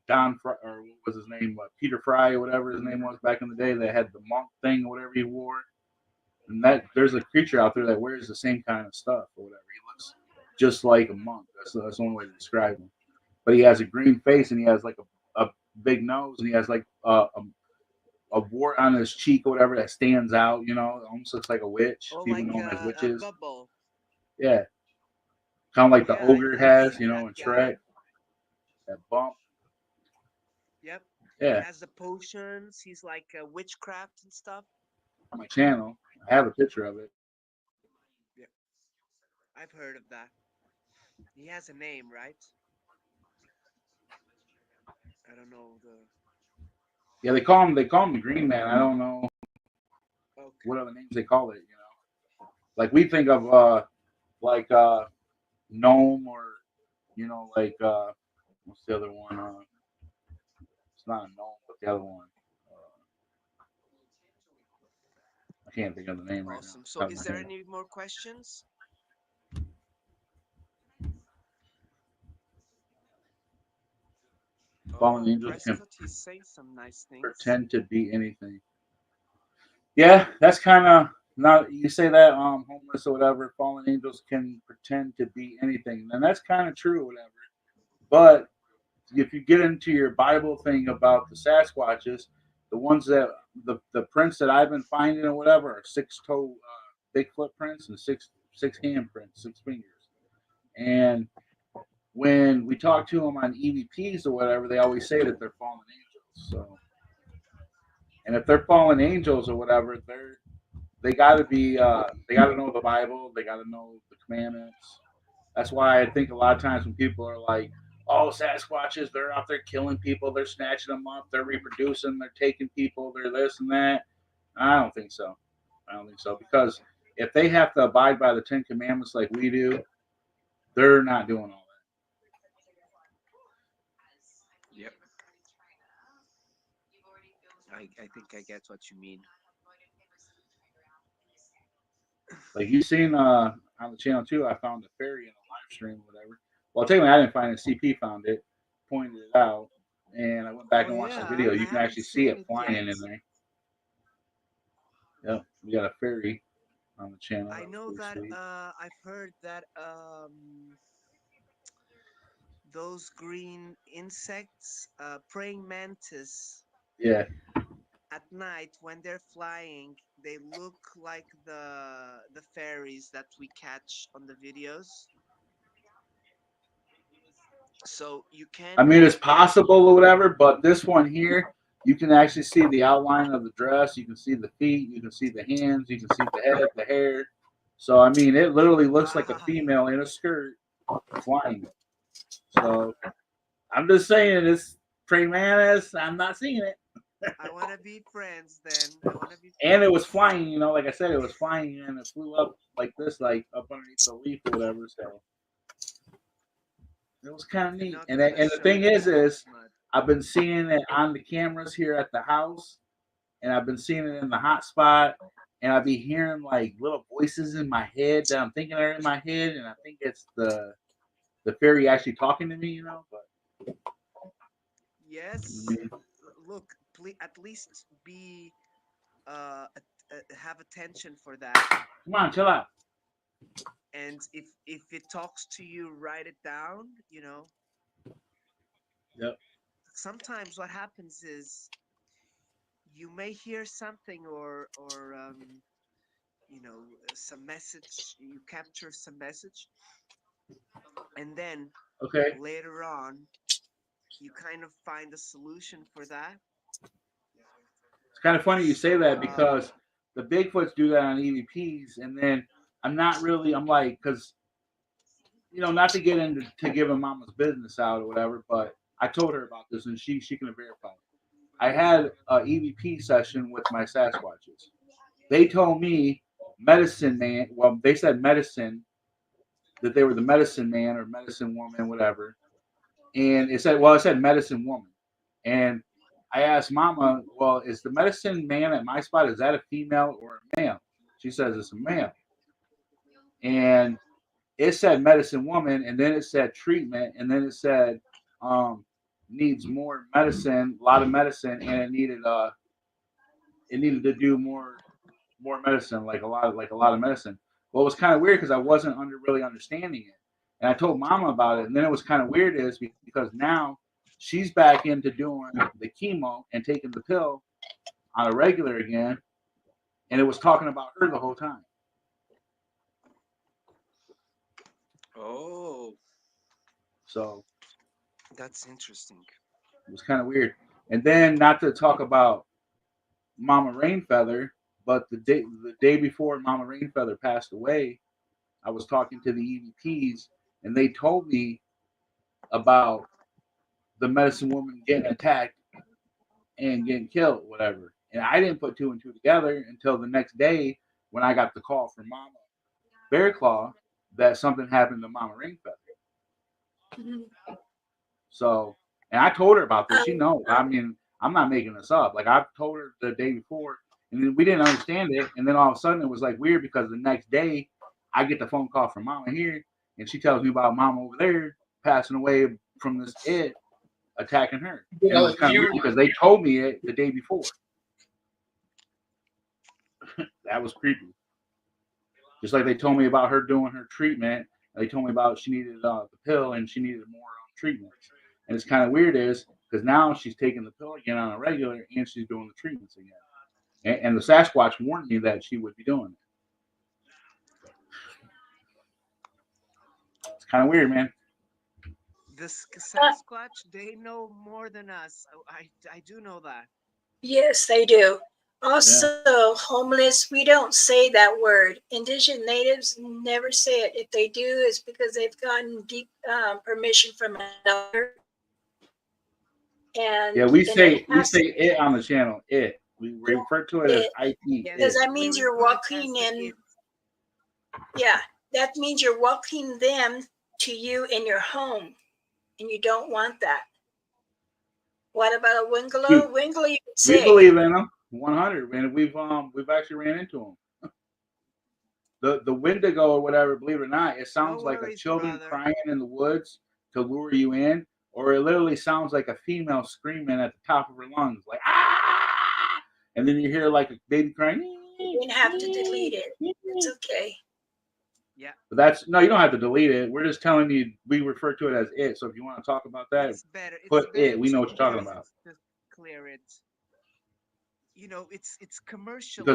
Don Fry, or what was his name, Peter Fry or whatever his name was back in the day, that had the monk thing or whatever he wore. And that there's a creature out there that wears the same kind of stuff or whatever. He looks just like a monk. That's the only way to describe him. But he has a green face and he has like a big nose and he has like a wart on his cheek or whatever that stands out. It almost looks like a witch. Oh, People like know him as a witches. bubble. Yeah, kind of like the Yeah, ogre I've has, seen that in guy. Shrek. That bump. Yep. He Yeah, has the potions. He's like witchcraft and stuff. on my channel. I have a picture of it. Yeah, I've heard of that. He has a name, right? I don't know the. Yeah, they call him the Green Man. I don't know Okay. what other names they call it. Like we think of like gnome or like what's the other one? It's not a gnome, but the other one. I can't think of the name right now. Awesome. It's So, out of is my there head. any more questions? Fallen Oh, angels can Prescott, he's saying some nice things. pretend to be anything. Yeah, that's kind of not you say that homeless or whatever. Fallen angels can pretend to be anything, and that's kind of true or whatever. But if you get into your Bible thing about the Sasquatches, the ones that the prints that I've been finding or whatever are six toe big footprints and six hand prints, six fingers. And when we talk to them on EVPs or whatever, they always say that they're fallen angels. So, and if they're fallen angels or whatever, they got to be they got to know the Bible, they got to know the commandments. That's why I think a lot of times when people are like, "Oh, Sasquatches, they're out there killing people, they're snatching them up, they're reproducing, they're taking people, they're this and that," I don't think so. I don't think so because if they have to abide by the Ten Commandments like we do, they're not doing all Yep. I think I get what you mean. that. Like you seen on the channel too, I found a fairy in a live stream or whatever. Well, technically I didn't find it. CP found it, pointed it out, and I went back Oh and watched the yeah, video. I You can haven't actually see seen it it flying yet. in there. Yep, we got a fairy on the channel. I That was know pretty that sweet. I've heard that those green insects, praying mantis, Yeah, at night when they're flying, they look like the fairies that we catch on the videos. So you I can mean it's get possible or whatever, but this one here, you can actually see the outline of the dress. You can see the feet. You can see the hands. You can see the head, the hair. So I mean, it literally looks like a ah, female in a skirt flying. So I'm just saying it's praying mantis. I'm not seeing it. I want to be friends then. I want to be And it was friends. flying, like I said, it was flying and it flew up like this, like up underneath the leaf or whatever. So it was kind of You're neat. not And gonna and the show thing it to is, us, Mud. I've been seeing it on the cameras here at the house, and I've been seeing it in the hotspot, and I'll be hearing like little voices in my head that I'm thinking are in my head, and I think it's the fairy actually talking to me, But Yes. mm, Look, please, at least be have attention for that. come on, chill out. And if it talks to you, write it down. Yep. Sometimes what happens is you may hear something or some message. You capture some message, and then Okay. later on you kind of find a solution for that. It's kind of funny you say So that because the Bigfoots do that on EVPs, and then I'm not really. I'm like, because not to get into to giving Mama's business out or whatever, but I told her about this, and she can verify it. I had a EVP session with my Sasquatches. They told me medicine man. Well, they said medicine that they were the medicine man or medicine woman, whatever. And it said medicine woman. And I asked Mama, well, is the medicine man at my spot, is that a female or a male? She says it's a male. And it said medicine woman, and then it said treatment, and then it said um, needs more medicine, a lot of medicine, and it needed to do more medicine, like a lot of medicine. Well, it was kind of weird because I wasn't really understanding it, and I told Mama about it, and then it was kind of weird is because now she's back into doing the chemo and taking the pill on a regular again, and it was talking about her the whole time. oh, So that's interesting. it was kind of weird. And then not to talk about Mama Rainfeather, but the day before Mama Rainfeather passed away, I was talking to the EVPs, and they told me about the medicine woman getting attacked and getting killed, whatever. And I didn't put two and two together until the next day when I got the call from Mama Bearclaw that something happened to Mama Rainfeather. Mhm. So, and I told her about this. She Um, knows. I mean, I'm not making this up. Like I told her the day before, and then we didn't understand it. And then all of a sudden, it was like weird because the next day, I get the phone call from Mama here, and she tells me about Mama over there passing away from this attacking her. And it was kind of weird because they told me it the day before. That was creepy. Just like they told me about her doing her treatment. They told me about she needed the pill and she needed more treatments. And it's kind of weird is because now she's taking the pill again on a regular, and she's doing the treatments again. And the Sasquatch warned me that she would be doing it. It's kind of weird, man. The Uh, Sasquatch, they know more than us. Oh, I do know that. yes, they do. Yeah. Also, homeless, we don't say that word. Indigenous natives never say it. If they do, it's because they've gotten deep permission from an elder, Yeah, and it we has say it on the channel. It. We refer to it as it, IT. Yes, because It. that we means you're refer it walking as the in. it. Yeah, that means you're welcoming them to you in your home, and you don't want that. What about a Dude, Wingalo? Wingalo, you could we say. believe in them 100, and we've actually ran into them. The Wendigo or whatever, believe it or not, it No sounds like a worries, children brother. crying in the woods to lure you in, or it literally sounds like a female screaming at the top of her lungs, like ah, and then you hear like a baby crying. You didn't have to delete it. It's okay. Yeah, But that's no, you don't have to delete it. We're just telling you we refer to it as it. So if you want to talk about that, it's better. It's put better it. We know to what you're talking about just clear it. You know, it's because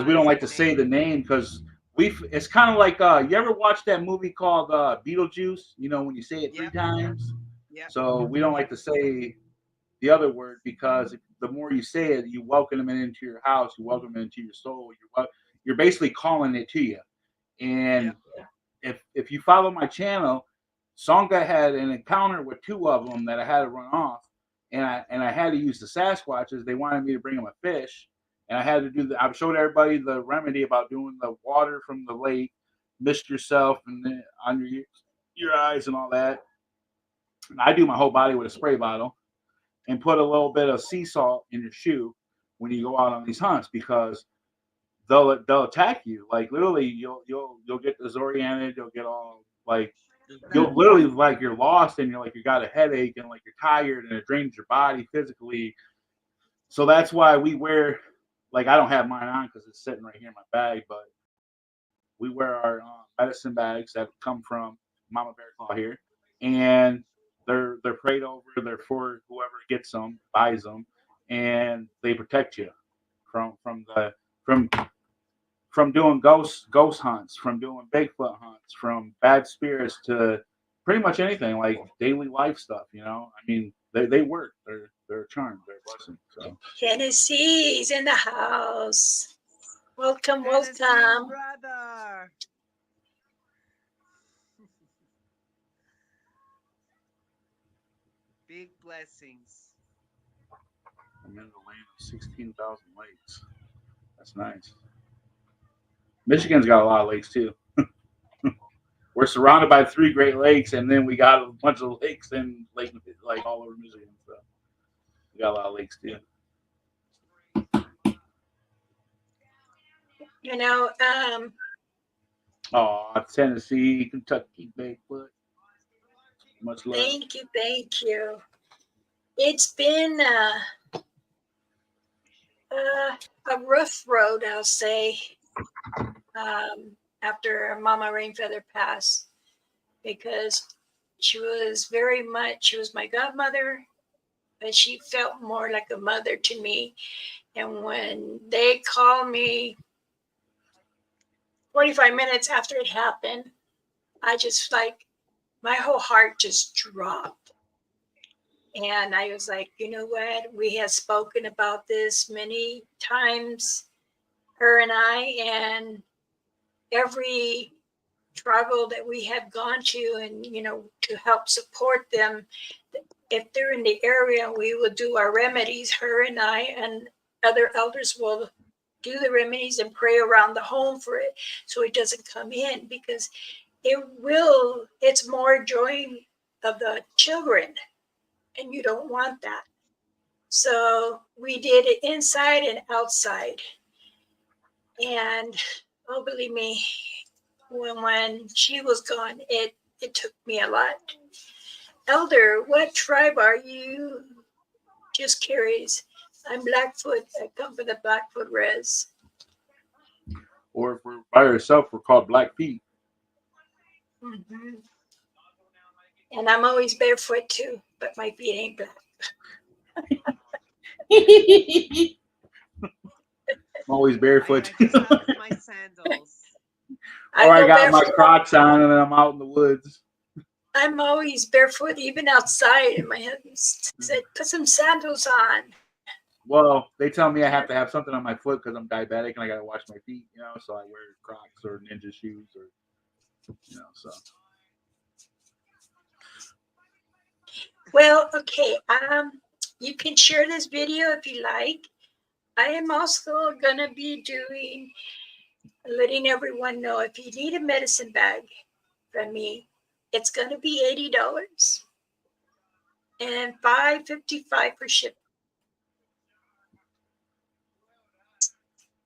we don't commercialized like to say the name. name because we. It's kind of like you ever watch that movie called Beetlejuice? You know when you say it three Yep, times. yep, So we don't like to say the other word because the more you say it, you welcome it into your house, you welcome it into your soul. You're basically calling it to you. And yep. if you follow my channel, Songa had an encounter with two of them that I had to run off, and I had to use the Sasquatches. They wanted me to bring them a fish, and I had to do the. I showed everybody the remedy about doing the water from the lake, mist yourself and then on your eyes and all that. And I do my whole body with a spray bottle and put a little bit of sea salt in your shoe when you go out on these hunts because they'll attack you. Like literally, you'll get disoriented. You'll get all like you'll literally like you're lost and you're like you got a headache and like you're tired and it drains your body physically. So that's why we wear like I don't have mine on because it's sitting right here in my bag, but we wear our medicine bags that come from Mama Bearclaw here, and they're prayed over. They're for whoever gets them, buys them, and they protect you from from doing ghost hunts, from doing Bigfoot hunts, from bad spirits to pretty much anything like daily life stuff. You know, I mean, they work. They're a charm. They're a blessing. So Tennessee's in the house. Welcome, Tennessee welcome. brother. Big blessings. I'm in the land of 16,000 lakes. That's nice. Michigan's got a lot of lakes too. We're surrounded by three Great Lakes, and then we got a bunch of lakes in like all over Michigan. So we got a lot of lakes too. You know, Oh, Tennessee, Kentucky, Bigfoot. Much love. thank you, thank you. It's been a rough road, I'll say, after Mama Rainfeather passed, because she was my godmother, but she felt more like a mother to me. And when they called me 45 minutes after it happened, I just like, my whole heart just dropped. And I was like, you know what? We have spoken about this many times, her and I, and every tribal that we have gone to, and, you know, to help support them. If they're in the area, we will do our remedies. Her and I and other elders will do the remedies and pray around the home for it so it doesn't come in, because it's more joy of the children, and you don't want that. So we did it inside and outside. And oh, believe me, when she was gone, it took me a lot. Elder, what tribe are you? Just curious. I'm Blackfoot. I come from the Blackfoot Res. Or if we're by ourselves, we're called Black Feet. Hmm. And I'm always barefoot too, but my feet ain't black. I'm always barefoot. I just have my sandals. Or I I go got my barefoot. Crocs on and I'm out in the woods. I'm always barefoot, even outside. And my husband said, "Put some sandals on." Well, they tell me I have to have something on my foot because I'm diabetic and I gotta wash my feet, so I wear Crocs or ninja shoes so. Well, okay. You can share this video if you like. I am also gonna be letting everyone know if you need a medicine bag from me, it's gonna be $80 and $5.55 for shipping.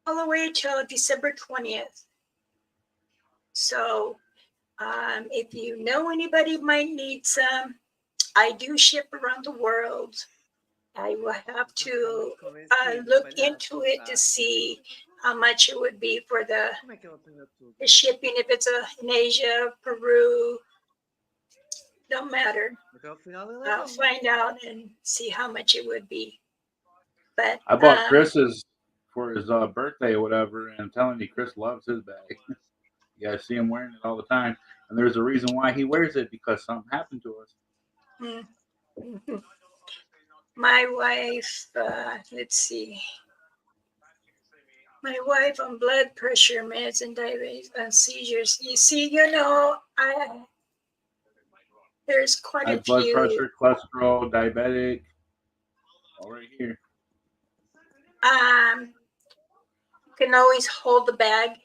All the way till December 20th. So if you know anybody might need some, I do ship around the world. I will have to look into it to see how much it would be for the shipping. If it's in Asia, Peru, don't matter. I'll find out and see how much it would be. But I bought Chris's for his birthday or whatever, and I'm telling you, Chris loves his bag. You guys see him wearing it all the time, and there's a reason why he wears it because something happened to us. My wife, let's see. My wife on blood pressure meds and diabetes and seizures. You see, there's quite High a blood few. pressure, cholesterol, diabetic, all right here. You can always hold the bag,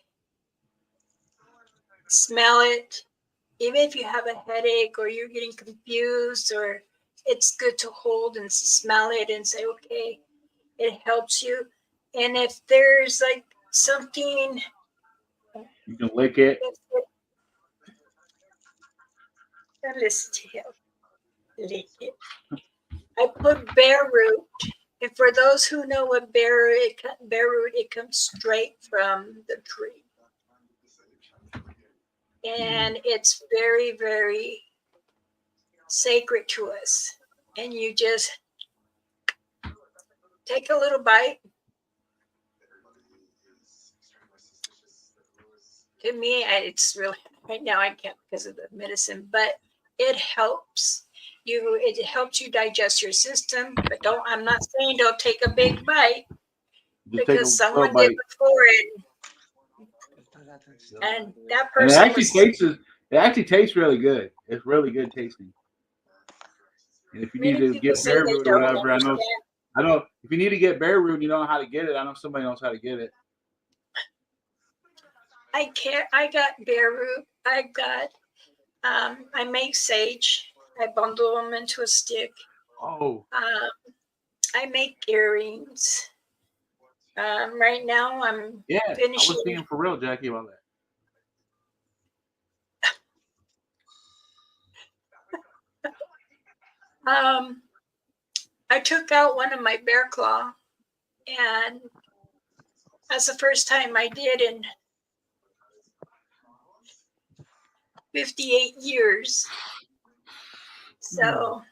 smell it, even if you have a headache or you're getting confused, or it's good to hold and smell it and say, okay, it helps you. And if there's like something, you can lick it. Listen to him, lick it. I put bear root. And for those who know what bear root, it comes straight from the tree. And it's very, very sacred to us. And you just take a little bite. To me, it's really, right now I can't because of the medicine, but it helps you. It helps you digest your system. But I'm not saying don't take a big bite, Just because someone did before it. And that and person it actually tastes really good. It's really good tasting. And if you need to get bear root or whatever, I know if you need to get bear root, you know how to get it. I know somebody knows how to get it. I got bear root. I make sage. I bundle them into a stick. Oh. I make earrings. Right now I'm finishing. I was being for real, Jackie, about that. I took out one of my Bearclaw, and that's the first time I did in 58 years. So,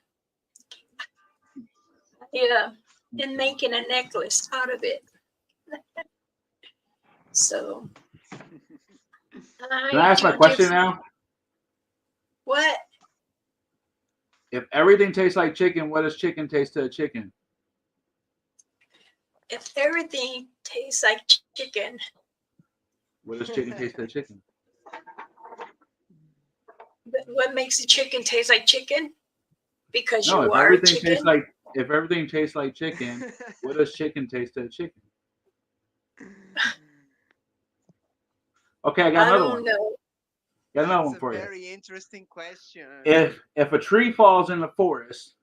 yeah, and making a necklace out of it. So, can I ask my question now? What? If everything tastes like chicken, what does chicken taste to a chicken? If everything tastes like chicken, what does chicken taste to a chicken? What makes the chicken taste like chicken? Because no, you if are everything chicken. Tastes like if everything tastes like chicken, what does chicken taste to a chicken? Okay, I got another one. Know. Got another one for you. Very interesting question. If a tree falls in the forest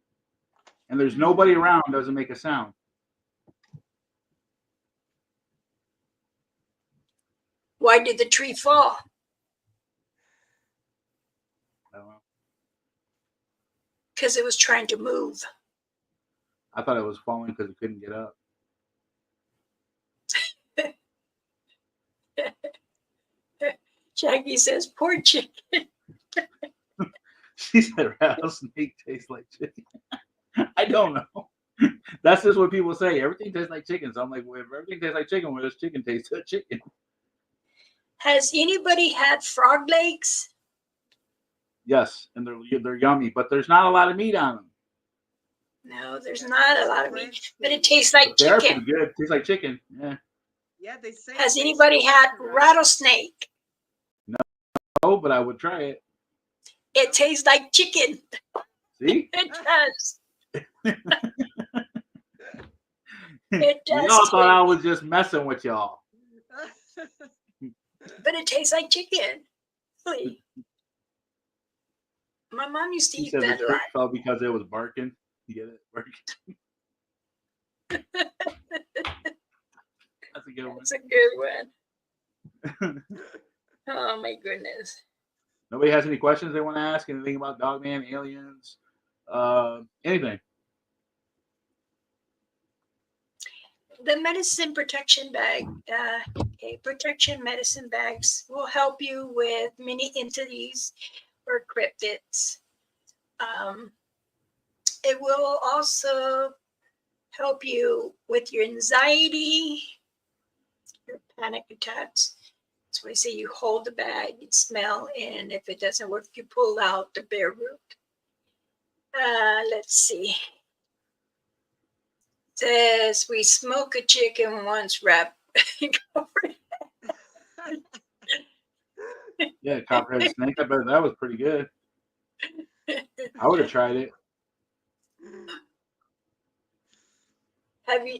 and there's nobody around, does it make a sound? Why did the tree fall? I don't know. Because it was trying to move. I thought it was falling because it couldn't get up. Jackie says, poor chicken. She said rattlesnake tastes like chicken. I don't know. That's just what people say. Everything tastes like chicken. So I'm like, well, if everything tastes like chicken, well, does chicken taste like chicken? Has anybody had frog legs? Yes, and they're yummy, but there's not a lot of meat on them. No, there's That's not the a lot of meat, French but it thing. tastes like But they are pretty chicken. good. Tastes like chicken. Yeah. Yeah, they say. Has it tastes anybody like had chicken, right? rattlesnake? Oh, but I would try it. It tastes like chicken. See? It does. It Y'all does thought I taste, was just messing with y'all. but it tastes like chicken. Really. My mom used to He eat said the that a trick lot. fell because it was barking. You get it? Barking. That's a good one. That's a good one. Oh my goodness. Nobody has any questions they want to ask? Anything about Dogman, aliens, anything? The medicine protection bag, protection medicine bags will help you with many entities or cryptids. It will also help you with your anxiety, your panic attacks. That's why I say you hold the bag, you smell, and if it doesn't work, you pull out the bear root. Let's see. Says we smoke a chicken once wrapped. Yeah, copperhead snake. I bet that was pretty good. I would have tried it. Have you?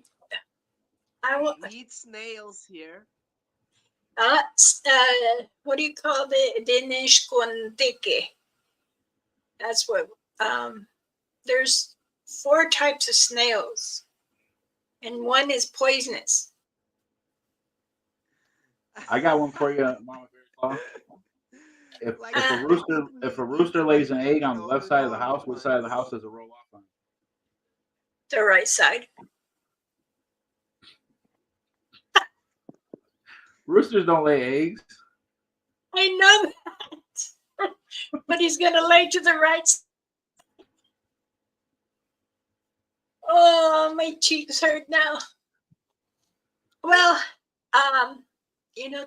I will. We eat snails here. What do you call it? Danish kontike. That's what. There's 4 types of snails, and one is poisonous. I got one for you, Mama Bearclaw. If Like, if a I rooster think if a we rooster eat lays like an egg on the left side of the normal house, which side of the house ones. does it roll off on? The right side. Roosters don't lay eggs. I know that, but he's gonna lay to the right. Oh, my cheeks hurt now. Well,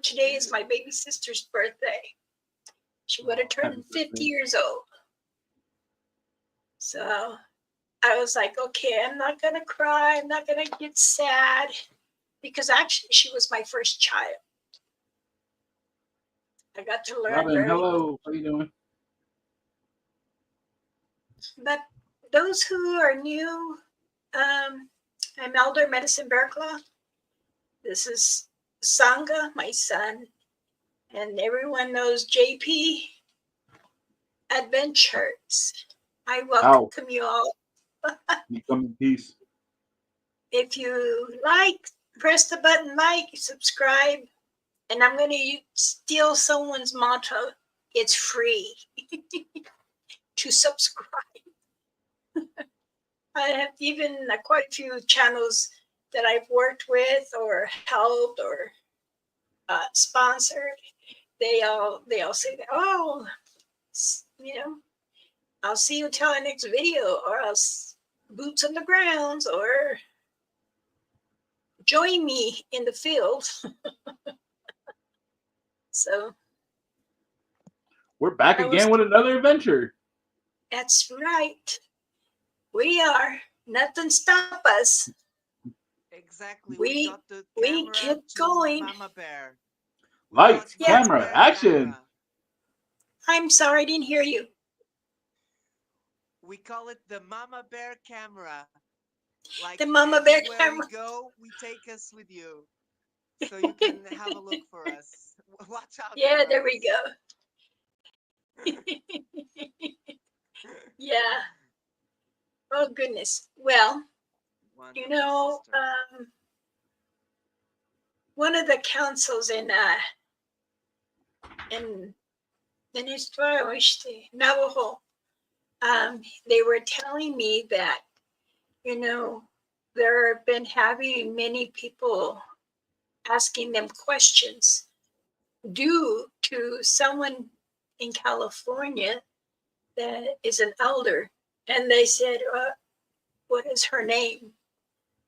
today is my baby sister's birthday. She would have Happy turned 50 birthday. years old. So I was like, okay, I'm not going to cry. I'm not going to get sad because actually she was my first child. I got to learn Robin, very much. hello. How you doing? But those who are new, I'm Elder Medicine Bearclaw. This is Sangha, my son, and everyone knows JP Adventures. I Ow. welcome you all. You come in peace. If you like, press the button like, subscribe, and I'm going to steal someone's motto. It's free to subscribe. I have even quite a few channels that I've worked with or helped or sponsored. They all say that, oh, I'll see you till the next video, or else boots on the grounds, or join me in the field. So We're back again with another adventure. That's right. We are. Nothing stop us. Exactly. We got the we camera keep to going. Mama Bear. We Lights, got Mama camera, Bear action. camera. I'm sorry, I didn't hear you. We call it the Mama Bear camera. Like The Mama Bear everywhere camera. we go, we take us with you, so you can have a look for us. Watch out. Yeah, for there us. we go. Yeah. Oh goodness. Well, Wonderful, sister. one of the councils in Navajo, they were telling me that they've been having many people asking them questions due to someone in California that is an elder. And they said, what is her name?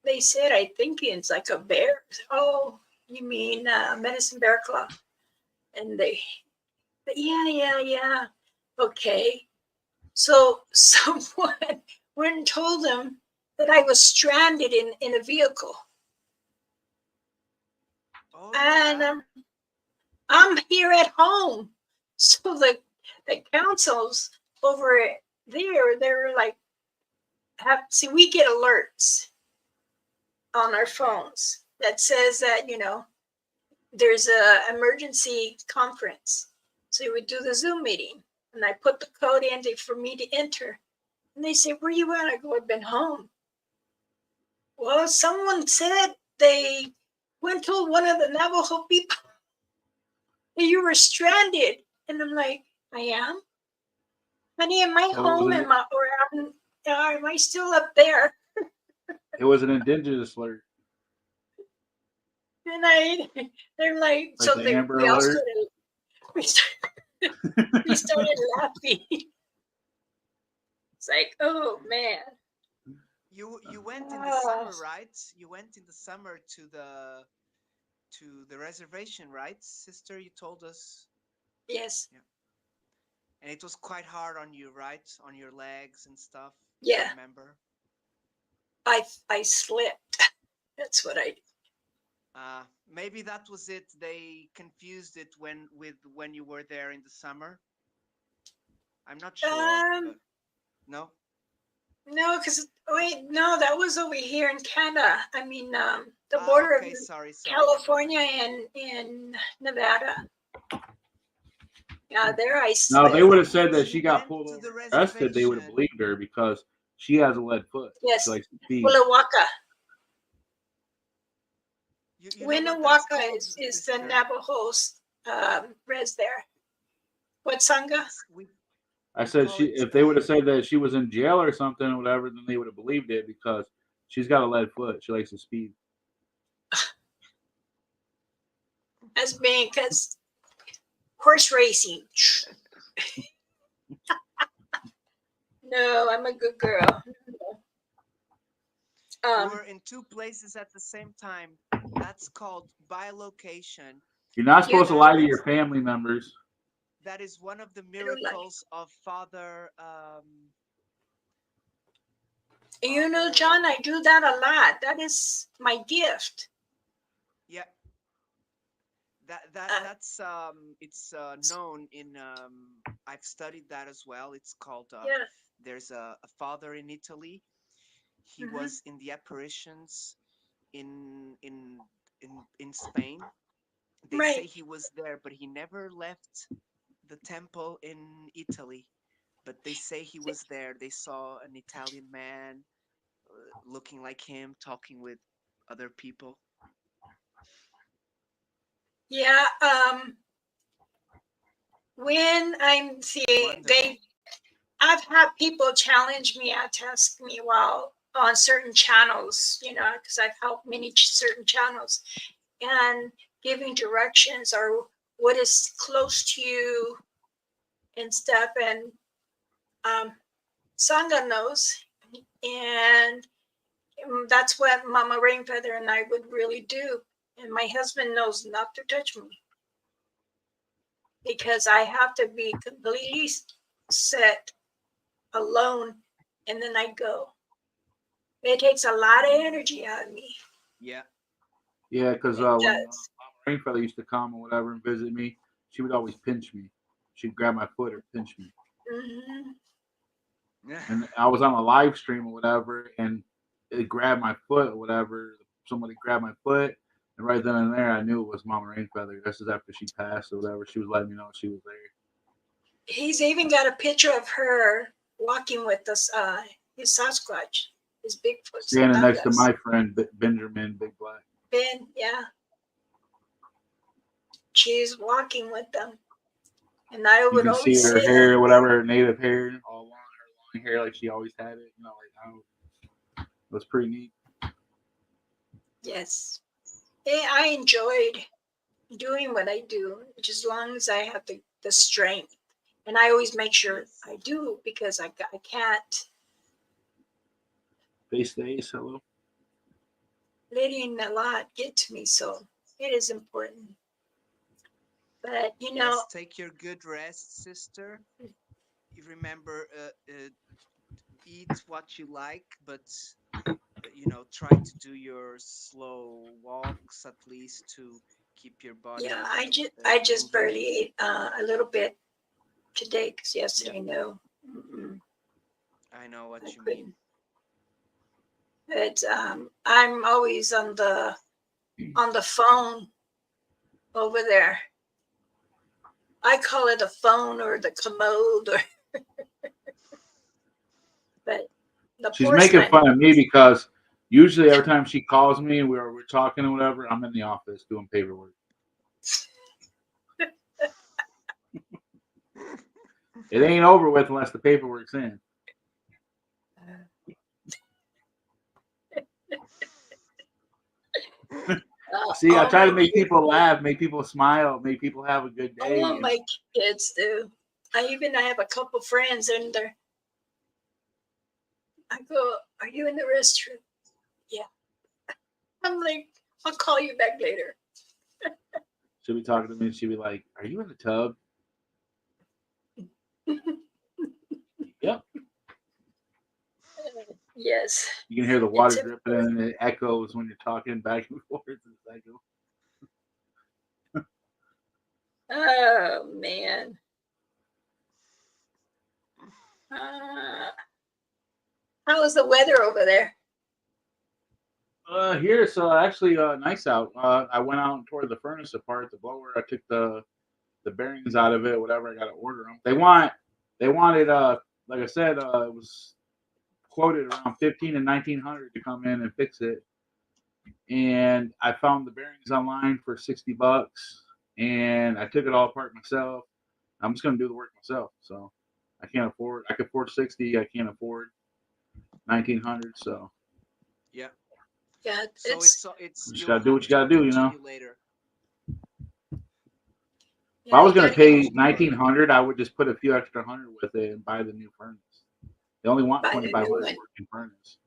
they said, I think it's like a bear. Oh, you mean medicine Bearclaw? And they, yeah. Okay. So someone went and told them that I was stranded in a vehicle. Oh And yeah. I'm here at home. So the councils over there, they're like, see, we get alerts on our Okay. phones that says that, there's a emergency conference. So we would do the Zoom meeting, and I put the code in for me to enter. And they say, where you at? I go, I've been home. Well, someone said they went to one of the Navajo people and you were stranded. And I'm like, I am? Honey, am I So home? Am I still up there? it was an indigenous alert, And they're like, like so the Amber we all Alert. started, we started laughing. It's like, oh man. You went in the Oh, summer, right? You went in the summer to the reservation, right, sister? You told us. yes, Yeah. And it was quite hard on you, right? On your legs and stuff. I yeah. remember. I slipped. That's what I. Maybe that was it. They confused it when you were there in the summer. I'm not sure, Um, but no. no, because wait, no, that was over here in Canada. I mean, the Ah, border of okay. Sorry. Never California mind. and Nevada. Yeah, there I Now, if they slipped. would have said that You she got went pulled to the over and arrested, they would have reservation. believed her because she has a lead foot. She Yes, likes to speed. Winnewaka. You know what that's Winnewaka called, is the sister? Navajo's res there. What sangha? It's I we said call she it if they would have said that she was in jail or something or whatever, then they would have believed it because she's got a lead foot. She likes to speed. As being because horse racing. No, I'm a good girl. you Um, were in two places at the same time. That's called bilocation. You're not you supposed to That lie to is your family members. that is one of the I don't like. miracles of John, Father. I do that a lot. That is my gift. Yeah, Uh, that's it's known in I've studied that as well. It's called yeah. there's a father in Italy. He Hmm. was in the apparitions in in in Spain. They say Right. he was there, but he never left the temple in Italy. But they say he was there. They saw an Italian man looking like him, talking with other people. Yeah. When I'm seeing Wonderful. I've had people challenge me, ask me, well, on certain channels, because I've helped many certain channels and giving directions or what is close to you and stuff. And um, Sangha knows. And that's what Mama Rainfeather and I would really do. And my husband knows not to touch me because I have to be completely set alone and then I go. It takes a lot of energy out of me. Yeah. Yeah, because It when does. Mama Rainfeather used to come or whatever and visit me, she would always pinch me. She'd grab my foot or pinch me. Hmm. And I was on a live stream or whatever, and it grabbed my foot or whatever. Somebody grabbed my foot, and right then and there, I knew it was Mama Rainfeather. This is after she passed or whatever. She was letting me know she was there. He's even got a picture of her walking with us, his Sasquatch, his Bigfoot, Standing next to Sanangas. my friend Benjamin Big Black. Ben, yeah, she's walking with them. And I You would can see always her say, hair, or whatever, her native hair, all long, her long hair like she always had it. It was pretty neat. yes. I enjoyed doing what I do, just as long as I have the strength. And I always make sure Yes. I do because I can't. Face to face, hello. letting a lot get to me. So it is important. But Yes, take your good rest, sister. You remember, eat what you like, but try to do your slow walks at least to keep your yeah, body I just moving. barely ate a little bit today because Yeah, yesterday, no, mm-mm, I know I what you mean. couldn't. It's I'm always on the phone over there. I call it a phone or the commode, or but the She's making porcelain. fun of me because usually every time she calls me, we're talking or whatever, I'm in the office doing paperwork. It ain't over with unless the paperwork's in. See, I All try my to make people laugh, make people smile, make people have a good day. all my kids do. I have a couple friends, and I go, "Are you in the restroom?" Yeah. I'm like, "I'll call you back later." She'll be talking to me and she'll be like, "Are you in the tub?" Yep. Yes, You can hear the and water dripping typically, and it echoes when you're talking back and forth. It's like, oh man, uh, how is the weather over there? here it's actually nice out. I went out and tore the furnace apart, the blower. I took the bearings out of it, whatever. I got to order them. They wanted like I said, it was quoted around 15 and 1900 to come in and fix it. And I found the bearings online for $60, and I took it all apart myself. I'm just gonna do the work myself, so I can't afford. I can afford 60. I can't afford 1900. So Yeah. Yeah, So it's you just you'll gotta do have what you to gotta do, you know. continue later. If I yeah, was you gonna got to get pay 1900, I would just put a few extra hundred with it and buy the new furnace. They only want buy a new 2500 one. working furnace,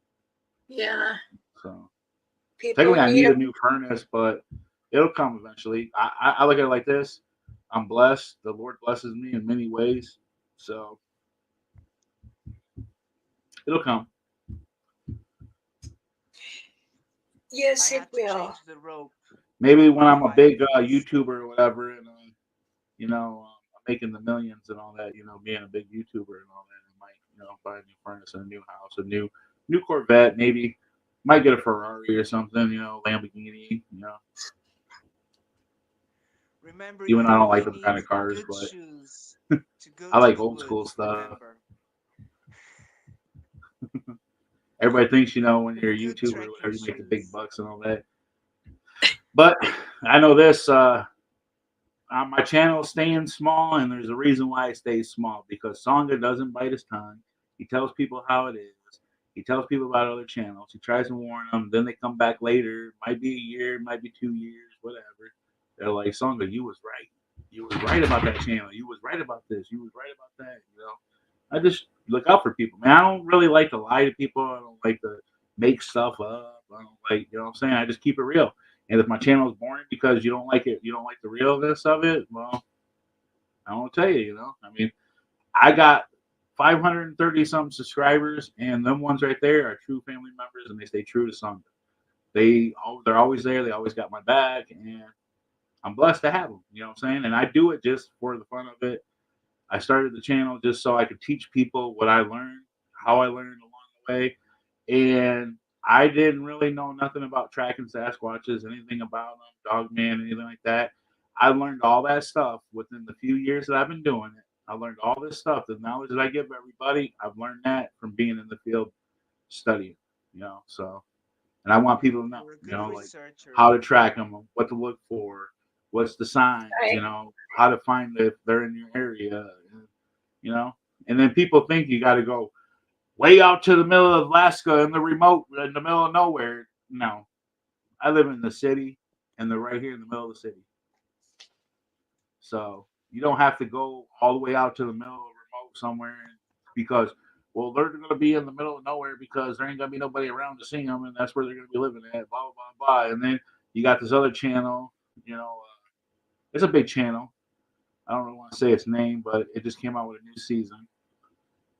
Yeah, so people technically I need need a them. new furnace, but it'll come eventually. I look at it like this: I'm blessed. The Lord blesses me in many ways, so it'll come. I Yes, it had to will. change the rope Maybe when on I'm a my big furnace. YouTuber or whatever, and I'm making the millions and all that, being a big YouTuber and all that, I might, buy a new furnace and a new house, a new Corvette, maybe. Might get a Ferrari or something, Lamborghini, Remember, even though you I don't like only them kind need of cars, good but shoes to go I to like the old school woods. stuff. Remember, Everybody thinks, when you're a good YouTuber or trekking whatever, you make the big shoes. bucks and all that. But I know this, my channel is staying small, and there's a reason why it stays small because Songa doesn't bite his tongue. He tells people how it is. He tells people about other channels. He tries to warn them. Then they come back later. Might be a year, might be 2 years, whatever. They're like, Songa, you was right. You was right about that channel. You was right about this. You was right about that. I just look out for people, man. I don't really like to lie to people. I don't like to make stuff up. I don't like, what I'm saying. I just keep it real. And if my channel is boring because you don't like it, you don't like the realness of it, well, I won't tell you. I mean, I got 530 something subscribers, and them ones right there are true family members, and they stay true to something. They're always there. They always got my back, and I'm blessed to have them. You know what I'm saying? And I do it just for the fun of it. I started the channel just so I could teach people what I learned, how I learned along the way, and I didn't really know nothing about tracking Sasquatches, anything about them, Dogman, anything like that. I learned all that stuff within the few years that I've been doing it. I learned all this stuff. The knowledge that I give everybody, I've learned that from being in the field studying. So and I want people to know, You're a good like researcher. how to track them, what to look for, what's the signs, Right. how to find if they're in your area, you know. And then people think you got to go way out to the middle of Alaska in the middle of nowhere. No, I live in the city, and they're right here in the middle of the city. So you don't have to go all the way out to the middle of remote somewhere because, well, they're going to be in the middle of nowhere because there ain't going to be nobody around to see them, and that's where they're going to be living at. Blah blah blah. And then you got this other channel, you know, it's a big channel. I don't really want to say its name, but it just came out with a new season.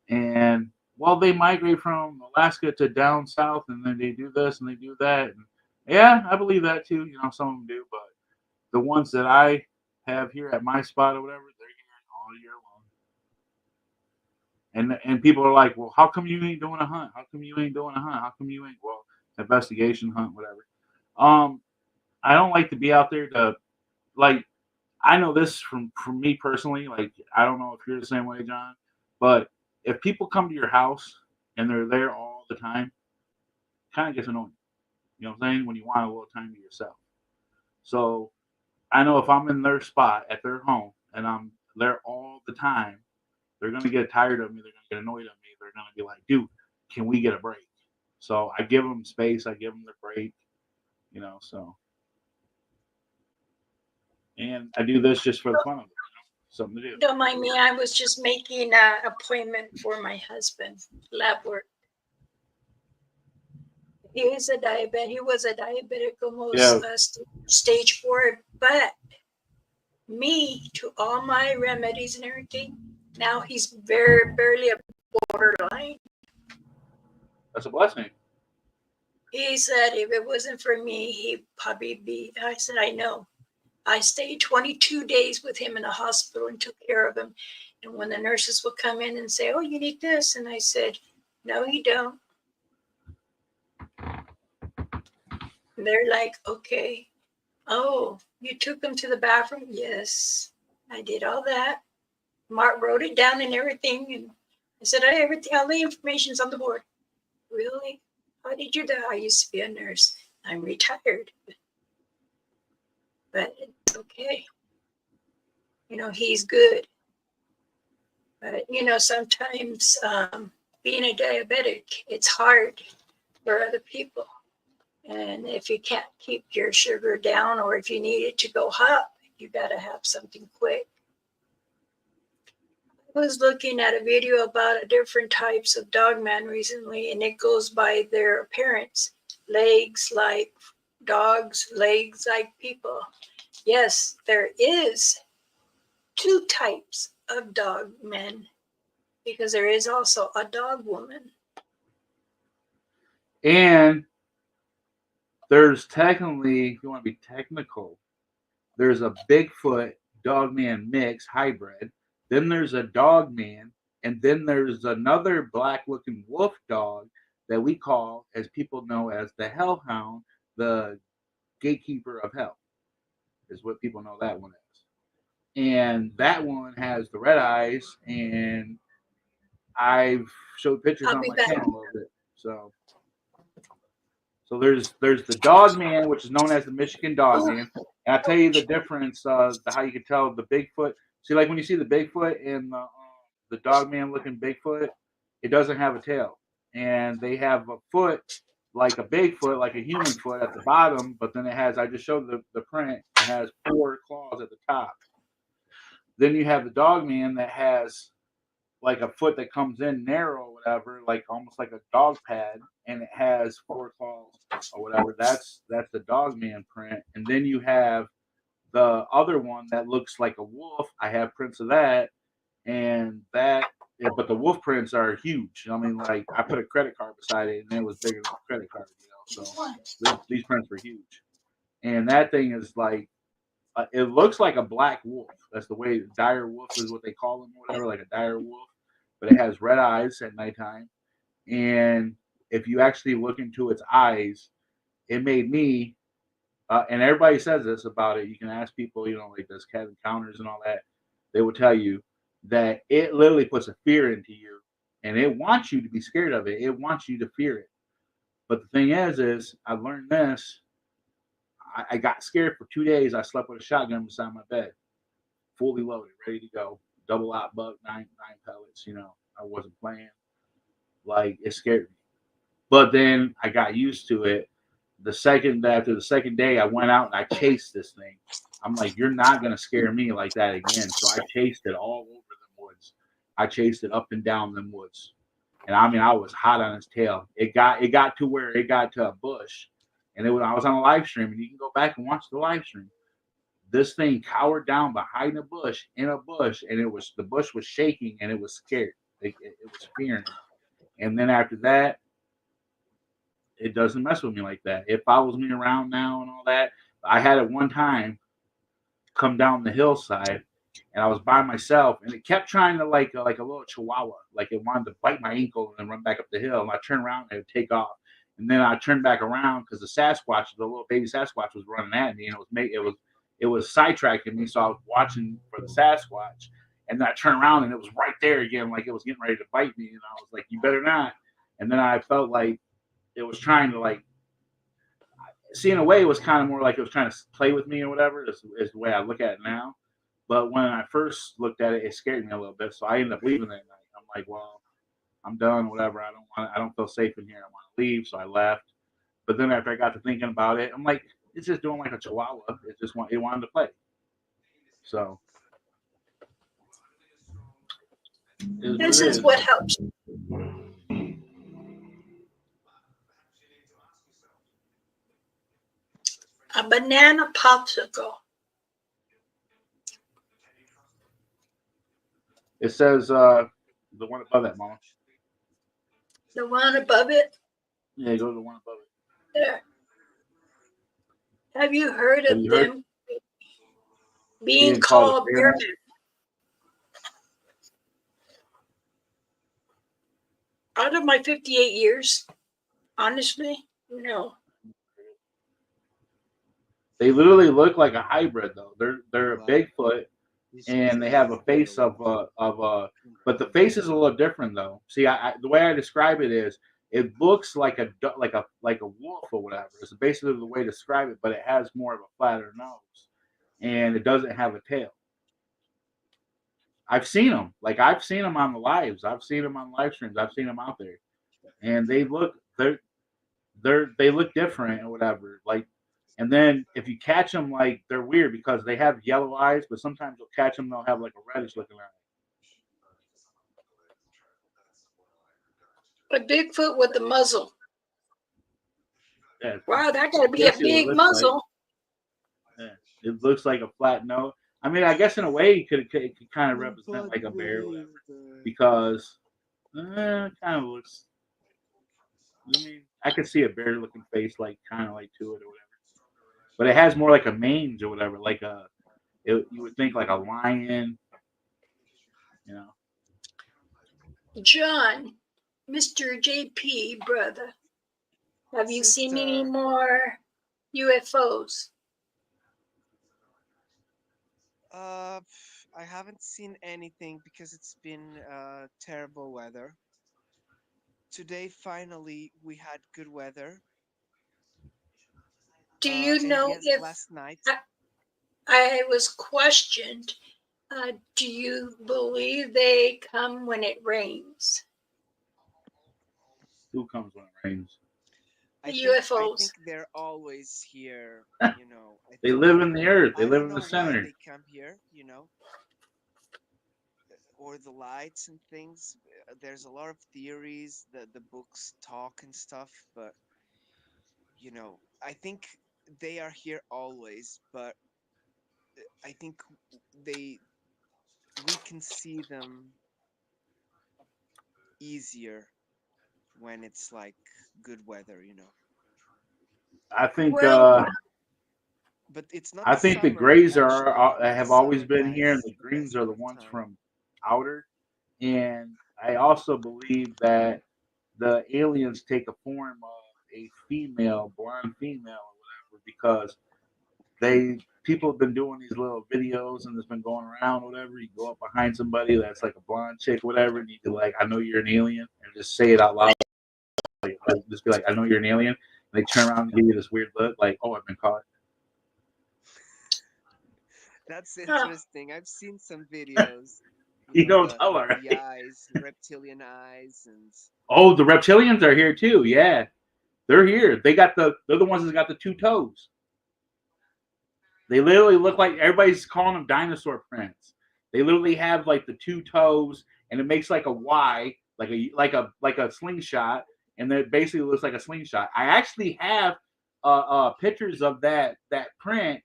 And well, they migrate from Alaska to down south, and then they do this and they do that. And yeah, I believe that too. You know, some of them do, but the ones that I have here at my spot or whatever, they're here all year long. And people are like, well, how come you ain't doing a hunt? How come you ain't doing a hunt? How come you ain't investigation hunt, whatever. Um, I don't like to be out there to like. I know this from me personally. Like, I don't know if you're the same way, John, but if people come to your house and they're there all the time, kind of gets annoying. You know what I'm saying? When you want a little time to yourself. So I know if I'm in their spot at their home and I'm there all the time, they're gonna get tired of me. They're gonna get annoyed at me. They're gonna be like, "Dude, can we get a break?" So I give them space. I give them the break. You know. So and I do this just for the fun of it. You know? Something to do. Don't mind me. I was just making an appointment for my husband, lab work. He is a diabetic. He was a diabetic, almost stage 4. But me, to all my remedies and everything, now he's barely a borderline. That's a blessing. He said if it wasn't for me, he'd probably be. I said, I know. I stayed 22 days with him in the hospital and took care of him. And when the nurses would come in and say, "Oh, you need this," and I said, "No, you don't." And they're like, "Okay. Oh, you took him to the bathroom?" "Yes, I did all that." Mark wrote it down and everything. And I said, everything, all the information's on the board." "Really? How did you do?" "I used to be a nurse. I'm retired." But it's okay. You know, he's good. But, you know, sometimes being a diabetic, it's hard for other people. And if you can't keep your sugar down, or if you need it to go up, you got to have something quick. I was looking at a video about different types of dogman recently, and it goes by their appearance. Legs like dogs, legs like people. Yes, there is 2 types of dog men, because there is also a dog woman. And there's technically, if you want to be technical, there's a Bigfoot dogman mix hybrid. Then there's a dogman, and then there's another black-looking wolf dog that we call, as people know, as the Hellhound, the gatekeeper of hell, is what people know that one is. And that one has the red eyes, and I've showed pictures I'll on be my back. channel of it. So there's the dog man, which is known as the Michigan dog man. And I'll tell you the difference, how you can tell the Bigfoot. See, like when you see the Bigfoot and the dog man looking Bigfoot, it doesn't have a tail. And they have a foot like a Bigfoot, like a human foot at the bottom, but then it has, I just showed the print, it has 4 claws at the top. Then you have the dog man that has like a foot that comes in narrow or whatever, like almost like a dog pad, and it has 4 claws or whatever. That's the dog man print. And then you have the other one that looks like a wolf. I have prints of that, and that, yeah, but the wolf prints are huge. I mean, like I put a credit card beside it, and it was bigger than a credit card, you know. So these prints were huge, and that thing is like. It looks like a black wolf. That's the way dire wolf is what they call them, or whatever, like a dire wolf. But it has red eyes at nighttime, and if you actually look into its eyes, it made me. And everybody says this about it. You can ask people, you know, like this cat encounters and all that. They will tell you that it literally puts a fear into you, and it wants you to be scared of it. It wants you to fear it. But the thing is I learned this. I got scared for 2 days. I slept with a shotgun beside my bed, fully loaded, ready to go. Double out buck, nine pellets. You know, I wasn't playing. Like it scared me. But then I got used to it. After the second day, I went out and I chased this thing. I'm like, you're not gonna scare me like that again. So I chased it all over the woods. I chased it up and down them woods. And I mean, I was hot on its tail. It got to where it got to a bush, And I was on a live stream, and you can go back and watch the live stream. This thing cowered down behind a bush in a bush, and the bush was shaking, and it was scared. It was fearing. And then after that, it doesn't mess with me like that. It follows me around now and all that. I had it one time come down the hillside, and I was by myself, and it kept trying to like a little chihuahua, like it wanted to bite my ankle and then run back up the hill. And I turned around and it would take off, and then I turned back around because the little baby Sasquatch, was running at me, and it was sidetracking me. So I was watching for the Sasquatch, and then I turned around and it was right there again, like it was getting ready to bite me, and I was like, "You better not!" And then I felt like it was trying to like. See, in a way, it was kind of more like it was trying to play with me or whatever. Is the way I look at it now. But when I first looked at it, it scared me a little bit. So I ended up leaving that night. I'm like, well, I'm done. Whatever. I don't feel safe in here. I want to leave. So I left. But then after I got to thinking about it, I'm like, it's just doing like a chihuahua. It wanted to play. So it is what This it is is. what helps. A banana popsicle. It says the one above that, Mama. The one above it. Yeah, go to the one above it. There. Have you heard Have of you heard them being being called a called bear? bearmen? Out of my 58 years, honestly, no. They literally look like a hybrid, though. They're a Wow. Bigfoot, and they have a face but the face is a little different though. See, the way I describe it is, it looks like a wolf or whatever. It's basically the way to describe it, but it has more of a flatter nose, and it doesn't have a tail. I've seen them. Like I've seen them on the lives. I've seen them on live streams. I've seen them out there, and they look different or whatever. Like, and then if you catch them, like they're weird because they have yellow eyes, but sometimes you'll catch them, they'll have like a reddish looking eye. A Bigfoot with a muzzle. Yeah, Wow, that got to be a guess it big looks muzzle. yeah, it looks like a flat nose. I mean, I guess in a way it could kind of represent like a bear or whatever, because it kind of looks. I mean, I could see a bear looking face like kind of like to it or whatever, but it has more like a mange or whatever, like you would think like a lion, you know. John, Mr. JP, brother, have you seen any Sister, more UFOs? I haven't seen anything because it's been terrible weather. Today, finally, we had good weather. Do you And know yes, if last night. I was questioned, do you believe they come when it rains? Who comes when it rains? The I UFOs. think they're always here, you know. I They think live in the earth. They I live don't in the know why center. they come here, you know, or the lights and things. There's a lot of theories that the books talk and stuff, but you know, I think they are here always, but I think they we can see them easier when it's like good weather, you know. I think Well, But it's not I think the summer grays actually. have The always summer been here, and time's the the greens best are the ones time. from outer. And I also believe that the aliens take a form of a female, blonde female, or whatever, because people have been doing these little videos and it's been going around, whatever. You go up behind somebody that's like a blonde chick, whatever, and you be like, "I know you're an alien," and just say it out loud, like just be like, "I know you're an alien," and they turn around and give you this weird look, like, "Oh, I've been caught." That's huh, interesting. I've seen some videos, you You know, don't tell her, the right? eyes, reptilian eyes, and Oh, the reptilians are here too. Yeah, they're here. They're the ones that got the two toes. They literally look like everybody's calling them dinosaur prints. They literally have like the two toes, and it makes like a Y, like a slingshot, and then it basically looks like a slingshot. I actually have pictures of that print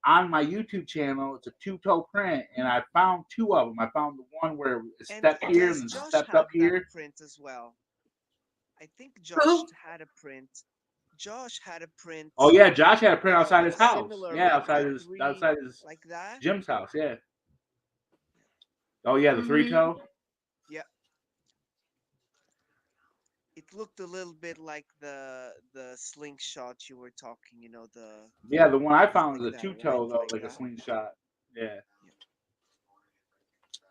on my YouTube channel. It's a two-toe print, and I found two of them. I found the one where it And stepped here and does then Josh stepped up have that here. print as well? I think Josh Who? had a print. Josh had a print Oh yeah, Josh had a print outside his house. similar, Yeah, like the three, outside his like that. Jim's house. Yeah. Oh yeah, the three Mm-hmm. toe. Yeah, it looked a little bit like the slingshot you were talking. You know, the Yeah, the one I it's found like was a that, two right? toe though, Like like a that. slingshot. Yeah. Yeah.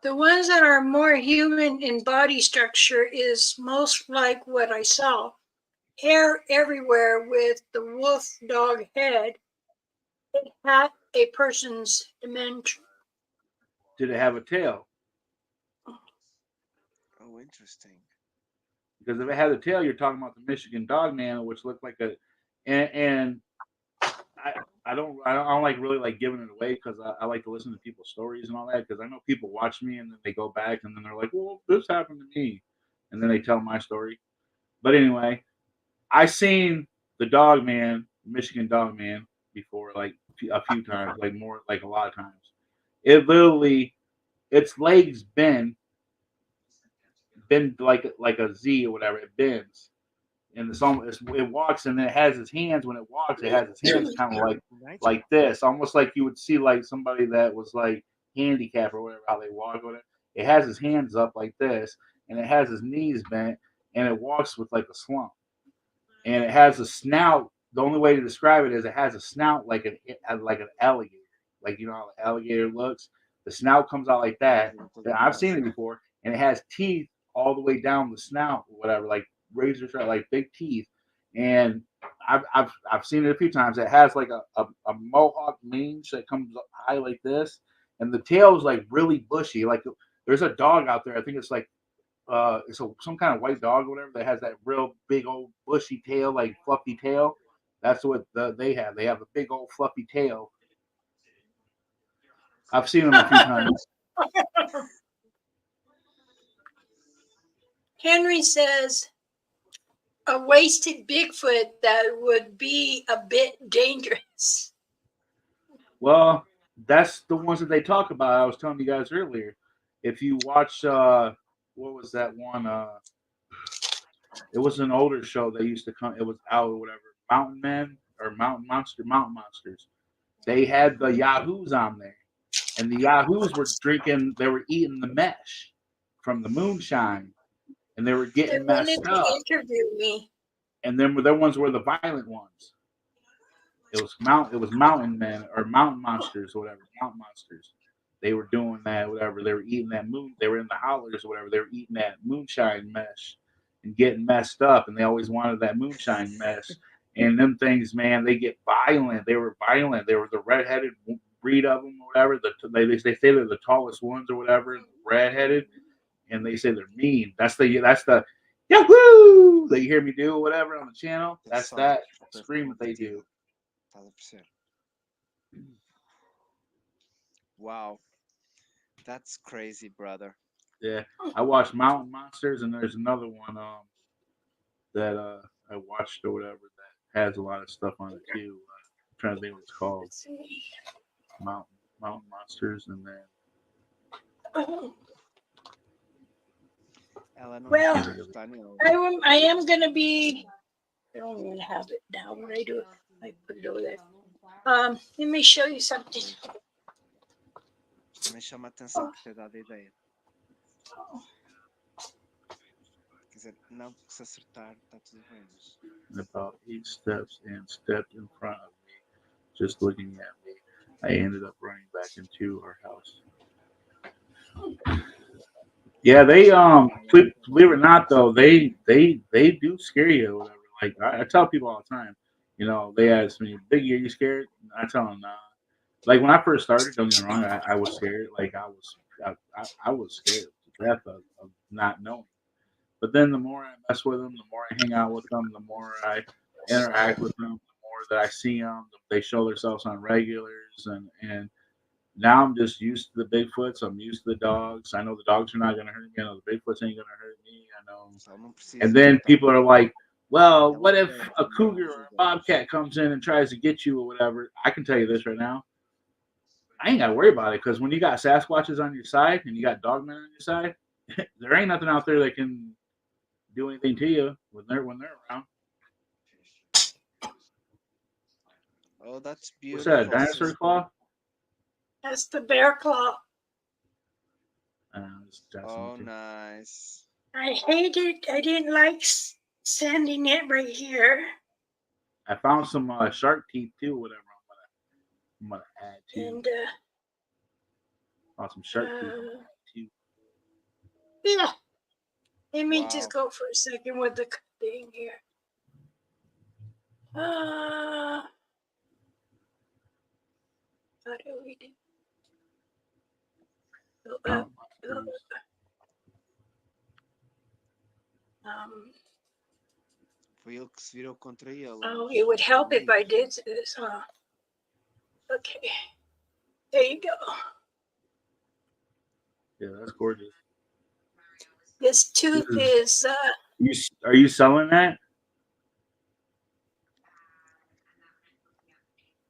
The ones that are more human in body structure is most like what I saw. Hair everywhere with the wolf dog head. It had a person's dimension. Did it have a tail? Oh, interesting. Because if it had a tail, you're talking about the Michigan Dog Man, which looked like a, and I I don't like really like giving it away because I like to listen to people's stories and all that because I know people watch me and then they go back and then they're like, well, this happened to me, and then they tell my story. But anyway, I seen the Dog Man, Michigan Dog Man, before like a few times, like more like a lot of times. It literally, its legs bend like a Z or whatever. It bends and it walks and then it has its hands when it walks. It has its hands kind of Right? like this, almost like you would see like somebody that was like handicapped or whatever how they walk with it. It has his hands up like this, and it has his knees bent, and it walks with like a slump, and it has a snout. The only way to describe it is it has a snout like an alligator, like you know how an alligator looks. The snout comes out like that. And I've seen it before, and it has teeth all the way down the snout, or whatever, like razor sharp, like big teeth. And I've seen it a few times. It has like a mohawk mange that comes up high like this, and the tail is like really bushy. Like there's a dog out there. I think it's like some kind of white dog or whatever that has that real big old bushy tail, like fluffy tail. That's what they have. They have a big old fluffy tail. I've seen them a few times. Henry says a wasted Bigfoot that would be a bit dangerous. Well, that's the ones that they talk about. I was telling you guys earlier. If you watch, what was that one? It was an older show that used to come. It was out or whatever. Mountain Men or Mountain Monsters. They had the Yahoos on there, and the Yahoos were drinking. They were eating the mesh from the moonshine, and they were They getting wanted messed to up. interview me. And then their ones were the violent ones. It was mountain men or mountain monsters or whatever. Mountain monsters. They were doing that, whatever. They were eating that moon. They were in the hollers or whatever. They were eating that moonshine mesh and getting messed up. And they always wanted that moonshine mesh. And them things, man, they get violent. They were violent. They were the redheaded breed of them or whatever. They say they're the tallest ones or whatever, redheaded, and they say they're mean. That's the Yahoo that you hear me do or whatever on the channel. The That's song that da, scream da that they batida. do. Estás a perceber? Wow, that's crazy, brother. Yeah, I watched Mountain Monsters, and there's another one that I watched or whatever that has a lot of stuff on it too. I'm trying to think what it's called. Let's see. Mountain Monsters, and then Oh, Ela não I well, can't está a think of it. gostar nele. I am going to be, I don't even have it now when I do it. I put it over there. Let me show you something. Também chama a atenção por ter dado a ideia. Quer dizer, não porque se acertar está tudo bem, mas About 8 steps and stepped in front of me, just looking at me. I ended up running back into our house. Yeah, they believe it or not though, they do scare you or whatever. Like I tell people all the time, you know, they ask me, "Biggie, are you scared?" I tell them, "Nah." Like when I first started, don't get me wrong, I was scared. Like I was scared to death of not knowing. But then the more I mess with them, the more I hang out with them, the more I interact with them, the more that I see them, they show themselves on regulars, and now I'm just used to the Bigfoots. I'm used to the dogs. I know the dogs are not going to hurt me. I know the Bigfoots ain't going to hurt me. I know. o pessoal não And precisa de then estar. people are like, Well, That what was if bad a for you, cougar or you a guys. bobcat comes in and tries to get you or whatever? I can tell you this right now. I ain't got to worry about it because when you got Sasquatches on your side and you got dogmen on your side, there ain't nothing out there that can do anything to you when they're around. Oh, that's What's that? A beautiful, dinosaur sister. claw? That's the bear claw. I'm just testing Oh, with you. nice. I hate it. I didn't like sanding it right here. I found some shark teeth too. Whatever. I'm gonna add to. And Found some shark teeth. I'm gonna uh, add to. yeah, let me just Wow. go for a second with the thing here. How do we do? Oh, my Um, Svirou contra ele. oh, it would help if I did this, huh? Okay, there you go. Yeah, that's gorgeous. This This tooth is is are you selling that?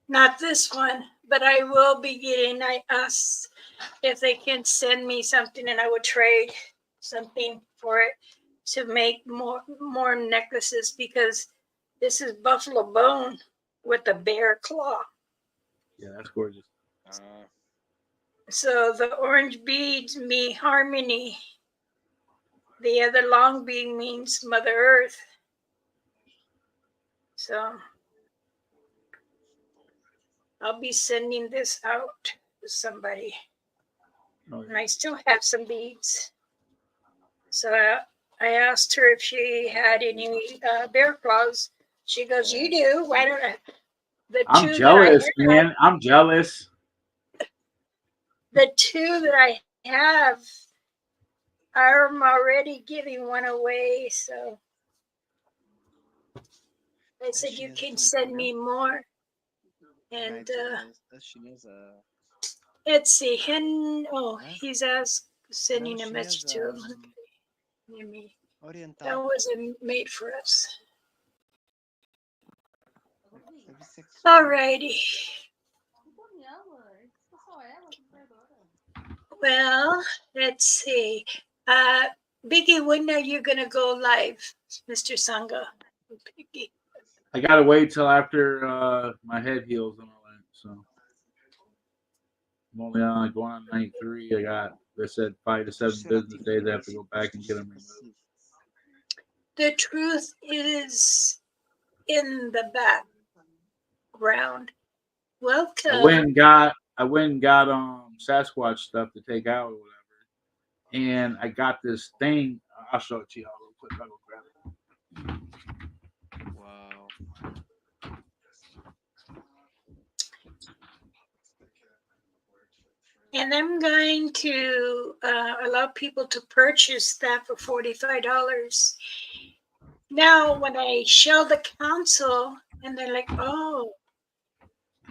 not this one, but I will be getting. I asked if they can send me something, and I would trade something for it to make more necklaces because this is buffalo bone with a bear claw. Yeah, that's gorgeous. Ah, So the orange beads mean harmony. The other long bead means Mother Earth. So I'll be sending this out to somebody. Oh, And I still have some beads. So I asked her if she had any bear claws. She goes, "You do. Why don't I?" The I'm two that I jealous, have, man. I'm jealous. the two that I have, I'm already giving one away. So I é said, "You chinesa can também send aprendeu? me more." Não é And chinesa. É chinesa. let's see. Oh, Hã? he's asked, Não, sending a message to chinesa him. Near me. That oriental. wasn't made for us. É bissexual. Alrighty. Well, let's see. Biggie, when are you gonna go live, Mr. Sangha? Biggie. I gotta wait till after my head heals and all that. So I'm only on going on 93. I got they said 5 to 7 business days. I have to go back and get them removed. The truth is in the background. Welcome. I went and got Sasquatch stuff to take out or whatever, and I got this thing. I'll show it to y'all real quick. I'll go grab it. Wow. And I'm going to allow people to purchase that for $45. Now, when I show the council, and they're like, "Oh,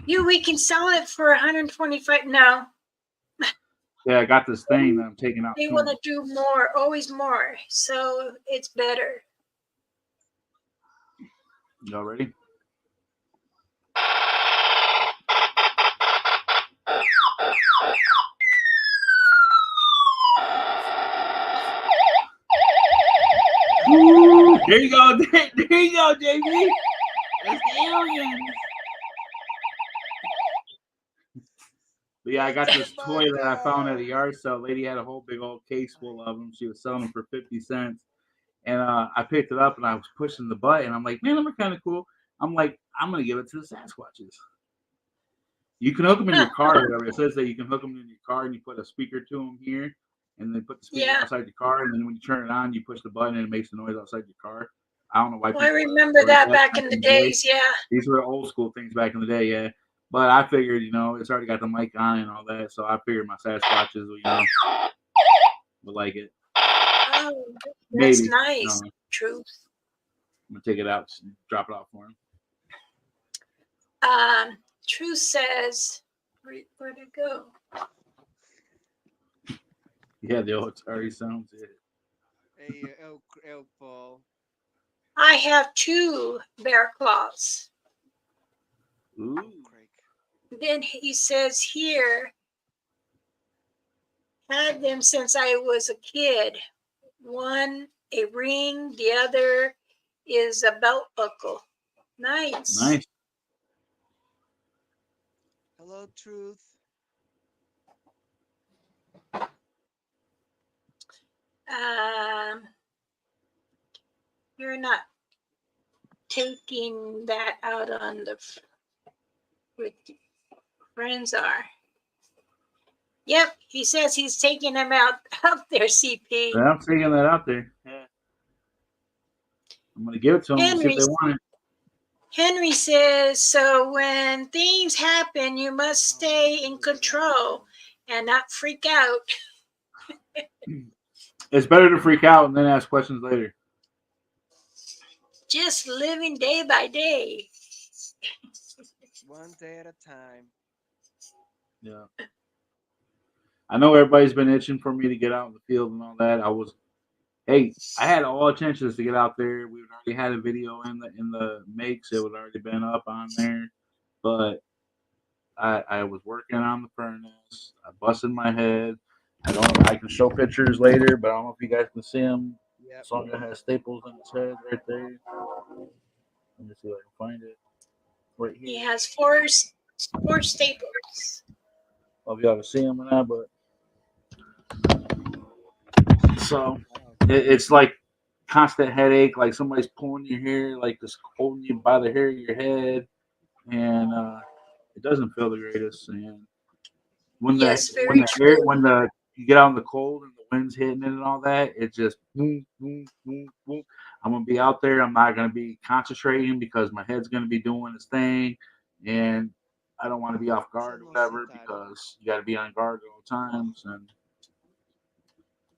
we can sell it for 125." No, Yeah, I got this thing that I'm taking out they to want to them. do more, always more. So it's better. Y'all ready? There you go. There you go, JB. That's the aliens. But yeah, I got this Oh my toy that I found at a God. yard sale. Lady had a whole big old case full of them. She was selling them for 50 cents. And I picked it up and I was pushing the button. I'm like, man, them are kind of cool. I'm like, I'm going to give it to the Sasquatches. You can hook them in your car or whatever. It says that you can hook them in your car and you put a speaker to them here and then put the speaker Yeah. outside your car. And then when you turn it on, you push the button and it makes the noise outside your car. I don't know why Well, I people remember were like that that back in the in the day. days. Yeah. These were old school things back in the day, yeah. But I figured, it's already got the mic on and all that, so I figured my Sasquatches would like it. Oh, that's Maybe. nice. Truth. I'm gonna take it out, drop it off for him. Truth says, where'd it go? Yeah, the old Atari sounds. Yeah. É o Paul. I have two bear claws. Ooh. Craig. Then he says here, had them since I was a kid. One a ring, the other is a belt buckle. Nice. Nice. Hello, Truth. Um, you're not taking that out on the with friends are. Yep, he says he's taking them out there, CP. Yeah, I'm taking that out there. Yeah. I'm gonna give it to them. See if Henry they want it. Henry says so when things happen you must stay in control and not freak out. It's better to freak out and then ask questions later. Just living day by day. One day at a time. Yeah. I know everybody's been itching for me to get out in the field and all that. Hey, I had all intentions to get out there. We already had a video in the makes. It would already been up on there, but I was working on the furnace. I busted my head. I can show pictures later, but I don't know if you guys can see him. Yep. Songa has staples in his head right there. Let me see if I can find it. Right He here. has four staples. Well, if y'all can see him or not, but so Wow. it's like constant headache, like somebody's pulling your hair, like just holding you by the hair of your head, and it doesn't feel the greatest. And when the Yes, when very the air true. when the you get out in the cold and the wind's hitting it and all that, it just boom, boom, boom, boom. I'm gonna be out there. I'm not gonna be concentrating because my head's gonna be doing its thing, and I don't want to be off Se guard or no whatever citare. because you got to be on guard at all times. And you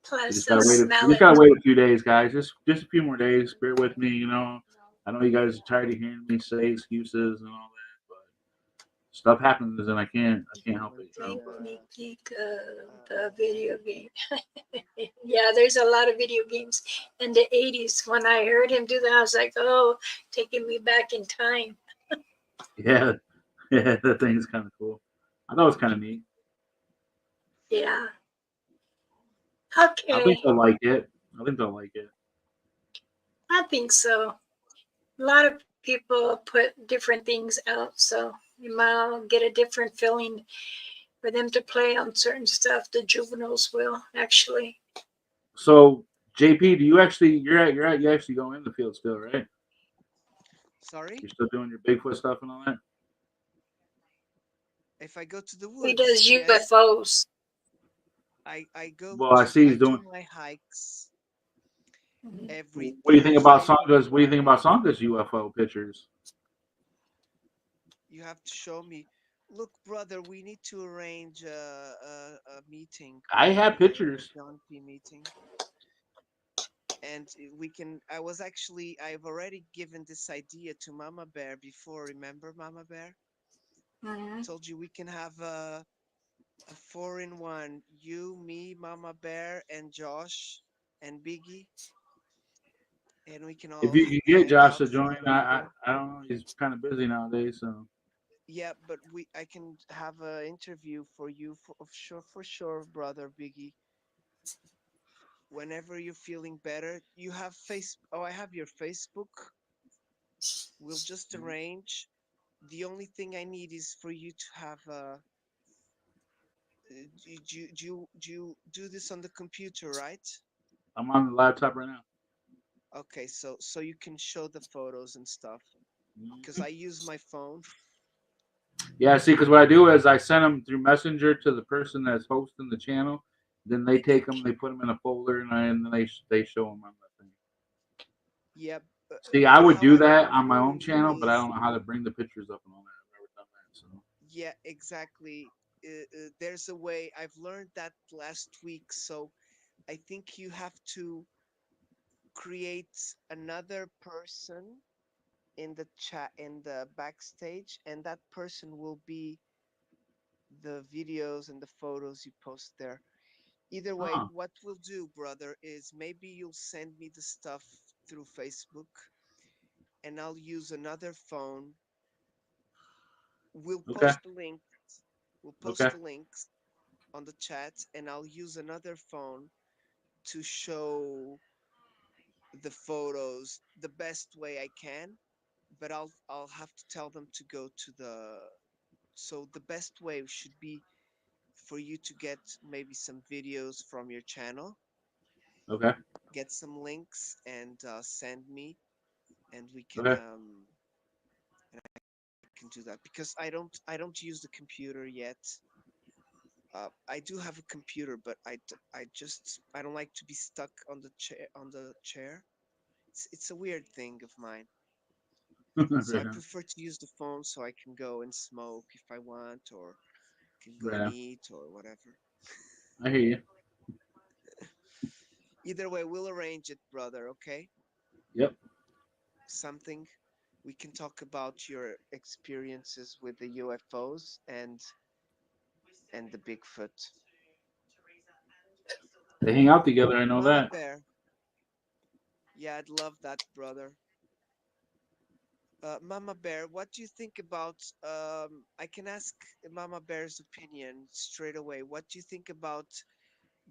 Plus just they'll gotta wait. You smell just it. gotta wait a few days, guys. Just a few more days. Bear with me. I know you guys are tired of hearing me say excuses and all that, but stuff happens and I can't help But it. Make me think of the uh, video game. Yeah, there's a lot of video games in the 80s. When I heard him do that, I was like, oh, taking me back in time. Yeah, yeah, that thing is kind of cool. I thought it was kind of neat. Yeah. I think Okay. they'll like it. I think they'll like it. I think so. A lot of people put different things out, so you might get a different feeling for them to play on certain stuff. The juveniles will actually. So, JP, do you actually you actually go in the field still, right? sorry? You're still doing your Bigfoot stuff and all that. If I go to the He woods, does yes. UFOs. Well, I see I he's do doing. my hikes Mhm. every What do you think about Thursday. Sanga's? What do you think about Sanga's UFO pictures? You have to show me. Look, brother, we need to arrange a meeting, I have a pictures. John P meeting, and we can. I've already given this idea to Mama Bear before. Remember, Mama Bear? Mhm. Told you we can have a four in one. You, me, Mama Bear, and Josh and Biggie, and we can If all you can get hang Josh out to join, together. I don't know. He's kind of busy nowadays, so Yeah, but we I can have an interview for you for sure, brother Biggie. Whenever you're feeling better, you have face. Oh, I have your Facebook. We'll just arrange. The only thing I need is for you to have do you do this on the computer, right? I'm on the laptop right now. Okay, so you can show the photos and stuff because Mhm. I use my phone. Yeah, see, because what I do is I send them through Messenger to the person that's hosting the channel. Then they take them, they put them in a folder, and then they show them on the thing. Yeah, See, I would how do I that on my prefer own it channel, but I is don't know how to bring the pictures up and all that. I've never done that. So yeah, exactly. There's a way. I've learned that last week, so I think you have to create another person in the chat in the backstage, and that person will be the videos and the photos you post there. Either way, huh. what we'll do, brother, is maybe you'll send me the stuff through Facebook, and I'll use another phone. We'll Okay. post the link. We'll post Okay. the links on the chat, and I'll use another phone to show the photos the best way I can. But I'll have to tell them to go to the. So the best way should be for you to get maybe some videos from your channel, Okay. get some links, and send me, and we Okay. can do that because I don't use the computer yet. I do have a computer, but I don't like to be stuck on the chair. It's a weird thing of mine. So I Right on. prefer to use the phone so I can go and smoke if I want, or can go Right and on. eat or whatever. I hear you. Either way, we'll arrange it, brother. Okay? Yep. Something we can talk about your experiences with the UFOs and the Bigfoot. They hang out together. I know Mama that. Bear. Yeah, I'd love that, brother. Mama Bear, what do you think about? I can ask Mama Bear's opinion straight away. What do you think about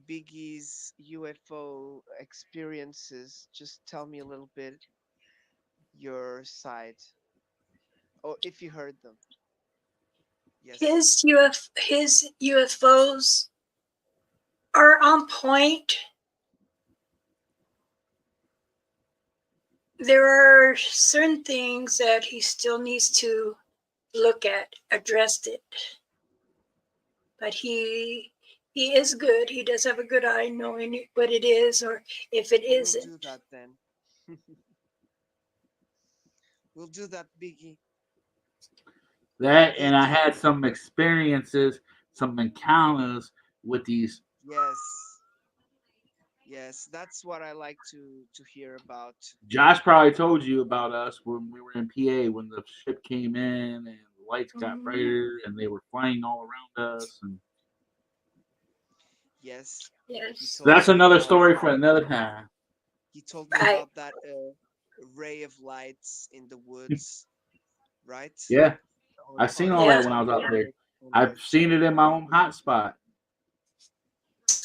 Biggie's UFO experiences? Just tell me a little bit your side. Oh, if you heard them. Yes. His UFOs are on point. There are certain things that he still needs to look at, address it. But he is good. He does have a good eye knowing what it is or if it We'll do isn't. that then. We'll do that, Biggie. That We'll and I do had it. some experiences, some encounters with these. Yes. Yes, that's what I like to hear about. Josh probably told you about us when we were in PA when the ship came in and the lights got Mhm. brighter and they were flying all around us. And Yes, he Yes. told that's me another about story for another time. Right. that ray of lights in the woods, right? Yeah, On I seen on all the Yeah. that when I was out there. Titanic on I've the seen it in my own hotspot.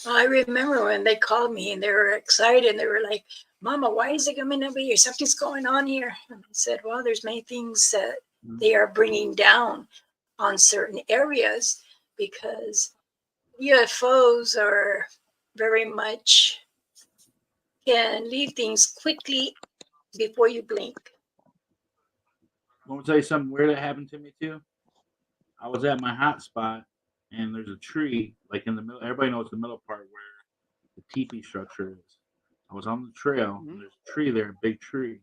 I remember when they called me and they were excited and they were like, Mama, why is it coming over here? Something's going on here. And I said, well, there's many things that they are bringing down on certain areas because UFOs are very much can leave things quickly before you blink. Want to tell you something weird that happened to me too? I was at my hotspot and there's a tree like in the middle. Everybody knows the middle part where the teepee structure is. I was on the trail and Mhm. there's a tree there, a big tree.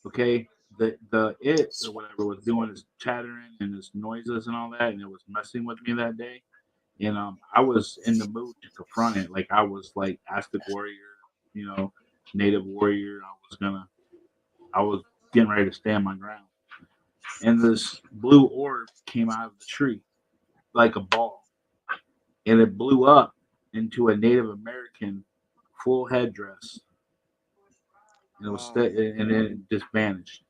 Okay, the it or whatever was doing is chattering and its noises and all that, and it was messing with me that day. And I was in the mood to confront it. Like I was like Aztec warrior, you know, native warrior. I was getting ready to stand my ground. And this blue orb came out of the tree like a ball, and it blew up into a Native American full headdress, and Wow. and then it just vanished.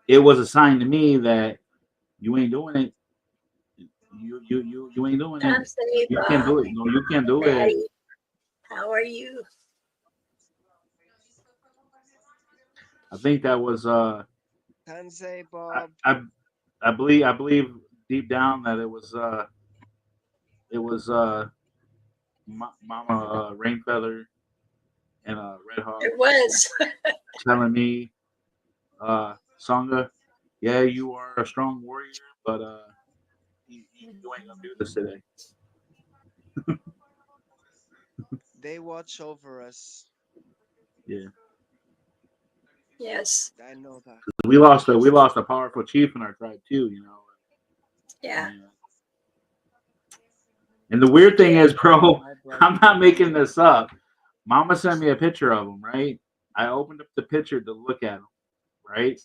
It was a sign to me that you ain't doing it. You ain't doing it. I'm saying, You can't Bob, do it. No, you can't do it. Maddie, how are you? I think that was Tansei I, Bob. I I believe deep down that it was Mama Rainfeather and Red Hawk It was. telling me, Songa, yeah, you are a strong warrior, but you ain't gonna do this today. They watch over us. Yeah, I Yes. I know that. we lost a powerful chief in our tribe too, you know. Yeah, And, and the we weird thing did. is, bro, My brother I'm not passed making away. this up. Mama sent me a picture of him, right? I opened up the picture to look at him, right?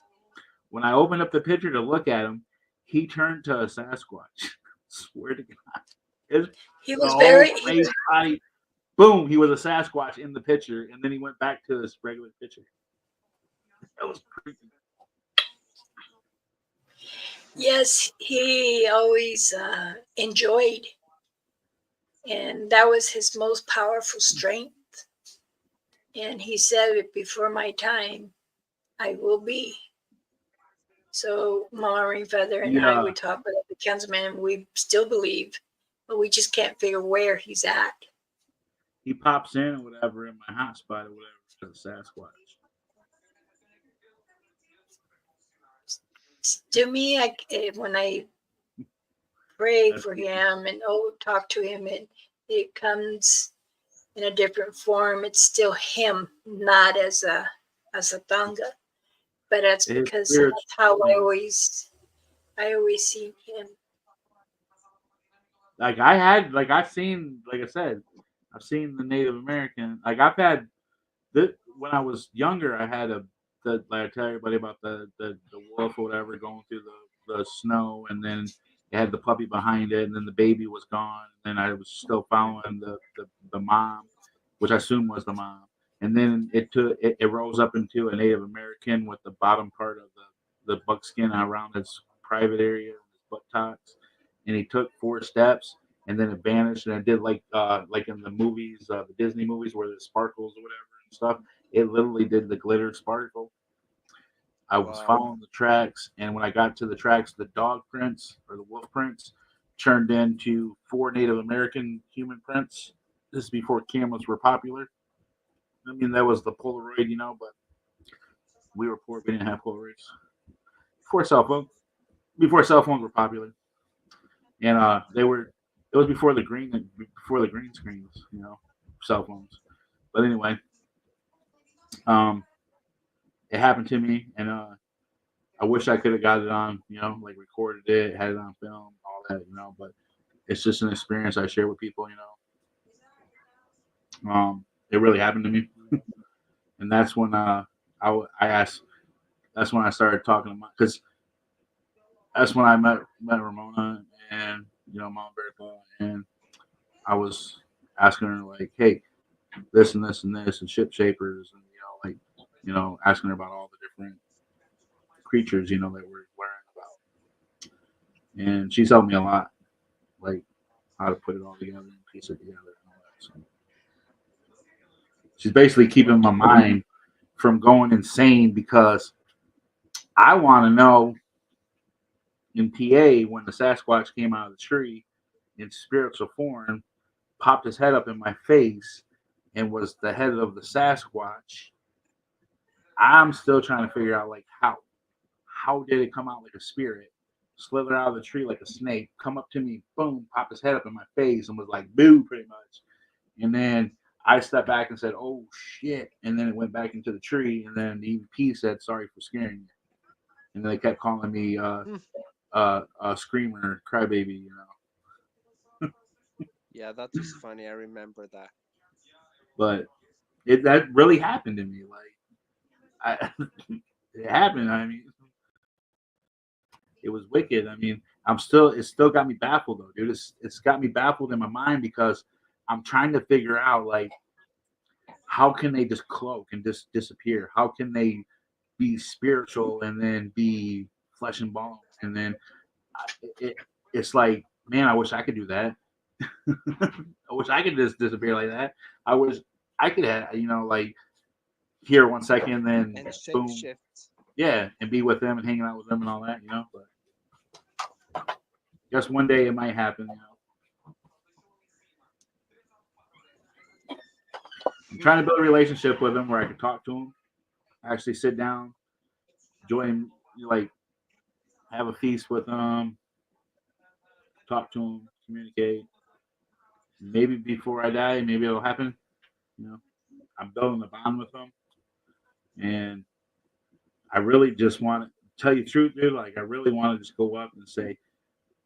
When I opened up the picture to look at him, he turned to a Sasquatch. Swear to God, his He the was whole very, he face was, body. boom, he was a Sasquatch in the picture, and then he went back to his regular picture. That was creepy. Yes, he always enjoyed, and that was his most powerful strength. And he said it before my time, I will be. So Mama Rainfeather and I Yeah, would talk about the councilman, and we still believe, but we just can't figure where he's at. he pops in or whatever in my hotspot or whatever as a Sasquatch. To me, when I pray That's for creepy. him and talk to him, it comes in a different form. It's still him, not as a thanga, but that's His because spirits, that's how yeah. I always see him. Like I had, like I've seen, like I said, I've seen the Native American. Like I've had when I was younger, I had like I tell everybody about the wolf or whatever going through the snow, and then it had the puppy behind it, and then the baby was gone, and then I was still following the mom, which I assume was the mom, and then it rose up into a Native American with the bottom part of the buckskin around its private area, his buttocks, and he took 4 steps. And then it vanished, and it did like in the movies, the Disney movies, where it sparkles or whatever and stuff. It literally did the glitter sparkle. I was Wow. following the tracks, and when I got to the tracks, the dog prints or the wolf prints turned into 4 Native American human prints. This is before cameras were popular. I mean, that was the Polaroid, but we were poor. We didn't have Polaroids before cell phone. Before cell phones were popular, and they were. It was before the green screens, cell phones. But anyway, um, it happened to me, and I wish I could have got it on, like recorded it, had it on film, all that, But it's just an experience I share with people. It really happened to me, and that's when I asked. That's when I started talking to my because that's when I met Ramona and Mom Bearclaw, and I was asking her like, hey, this and this and this and ship shapers, and like asking her about all the different creatures that we're learning about, and she's helped me a lot, like how to put it all together and piece it together and all that. So she's basically keeping my mind from going insane because I want to know in PA when the Sasquatch came out of the tree in spiritual form, popped his head up in my face, and was the head of the Sasquatch. I'm still trying to figure out like how did it come out like a spirit, slither out of the tree like a snake, come up to me, boom, pop his head up in my face, and was like boo, pretty much. And then I stepped back and said, "Oh shit!" And then it went back into the tree. And then the EVP said, "Sorry for scaring you." And then they kept calling me Hmm. a screamer, crybaby. Yeah, that was funny. I remember that. But that really happened to me. Like it happened. I mean, it was wicked. I mean, it still got me baffled though, dude. It's got me baffled in my mind because I'm trying to figure out like how can they just cloak and just disappear? How can they be spiritual and then be flesh and bone? And then it, it's like, man, I wish I could do that. I wish I could just disappear like that. I wish I could have, like here 1 second, then And boom, shapeshift. yeah, and be with them and hanging out with them and all that. But just one day it might happen. I'm trying to build a relationship with them where I can talk to them, actually sit down, join, like have a feast with them, talk to them, communicate. Maybe before I die, maybe it'll happen. You know, I'm building a bond with them, and I really just want to tell you the truth, dude. Like, I really want to just go up and say,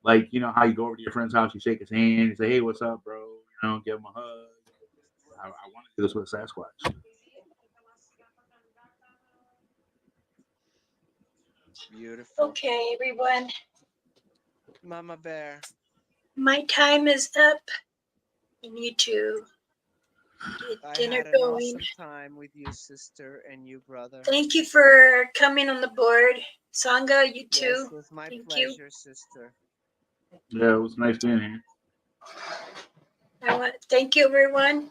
like, how you go over to your friend's house, you shake his hand, you say, "Hey, what's up, bro?" Give him a hug. I want to do this with a Sasquatch. Beautiful. Okay, everyone, Mama Bear. my time is up. I need to get I dinner had an going. awesome time with you, sister, and you, brother. Thank you for coming on the board. Sangha, you Yes, too. it was my Thank you. pleasure, sister. Yeah, it was nice being here. Thank you, everyone.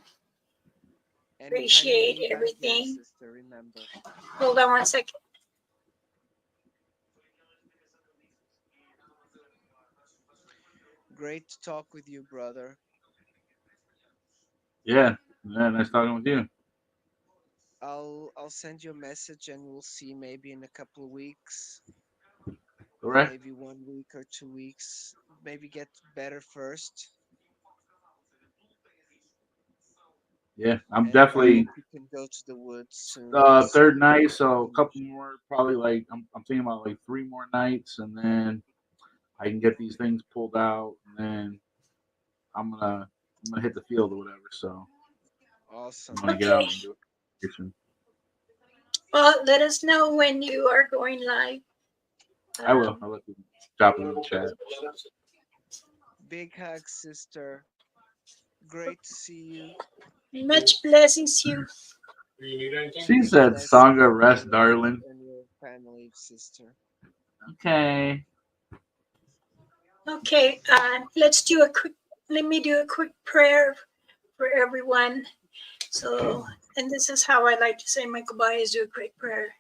Anytime you Appreciate need, I'm here, everything. sister. Remember. Hold on one second. Great to talk with you, brother. Yeah, yeah, nice talking with you. I'll send you a message and we'll see maybe in a couple of weeks, All right. maybe 1 week or 2 weeks. Maybe get better first, Yeah, I'm and I definitely hope you can go to the woods soon and third see night, the so a couple finish. more, probably like I'm thinking about like 3 more nights, and then I can get these things pulled out, and then I'm gonna hit the field or whatever. So I'm Awesome. gonna get Okay. out and do it soon. Well, let us know when you are going live. I will. Um, I'll let you drop it in the chat. Big hug, sister. Great to see you. much blessings, you. She Big said, blessings "Sangha, to rest, you darling." and your family, sister. Okay. Okay. Let's do a quick. Let me do a quick prayer for everyone. So, and this is how I like to say my goodbyes. Do a quick prayer.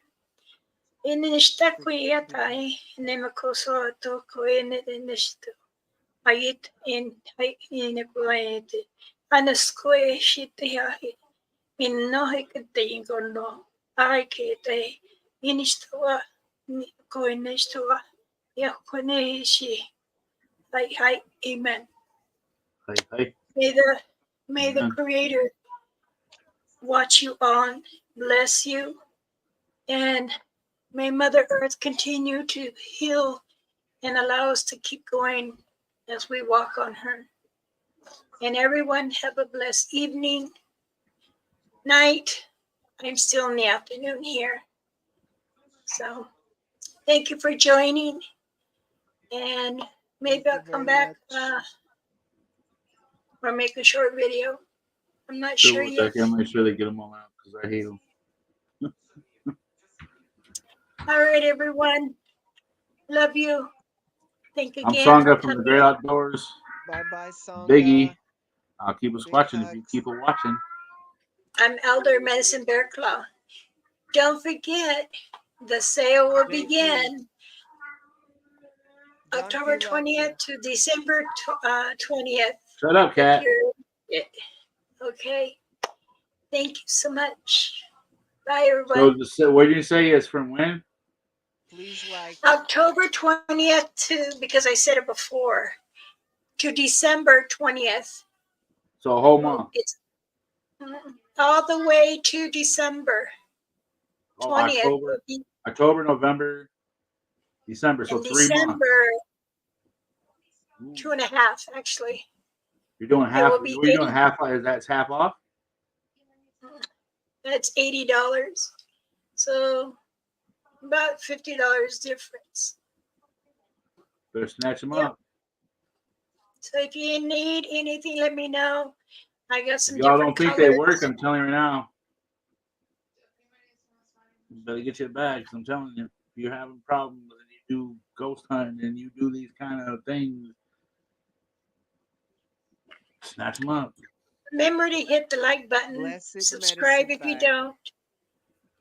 Big, Inistakui big yatai nemakoso to koene inishto ayit in hai inekoete anaskoe shite yahi in no hekete ingono ai kete inishtoa koenishtoa yakone shi hai hai amen. Hey, hey. May the Amen. creator watch you on, bless you, and may Mother Earth continue to heal and allow us to keep going as we walk on her. And everyone have a blessed evening, night. I'm still in the afternoon here. So thank you for joining. And Thank maybe I'll you come very back much. or make a short video. I'm not Sure, sure will, yet. Jackie. I'll make sure they get them all out because I hate them. All right, everyone. Love you. Thank you I'm again for Sangha from the coming. Great Outdoors. Bye bye, Biggie. Sangha. I'll keep us Big watching if you hugs. keep it watching. I'm Elder Medicine Bearclaw. Don't forget, the sale will JP. begin October Junkie love 20th you. to December 20th. Shut up, If cat. you're okay, thank you so much. Bye, So, everyone. what did you say? It's from when? Please like. October 20th to, because I said it before, to December 20th. So a whole Oh, month. it's all the way to December Oh, 20th. October, November, December. So In 3 months. December, Ooh. 2.5, actually. You're doing It half. will be What are you doing? 80. Half. That's half off. That's $80. So about $50 difference. Better snatch them Yep. up. So if you need anything, let me know. I got If some y'all different don't think they work, colors. I'm telling you right now. You better get your bags. I'm telling you. If you're having problems and you do ghost hunting and you do these kind of things, snatch them up. Remember to hit the like button, Blessed subscribe medicine if you bag. don't,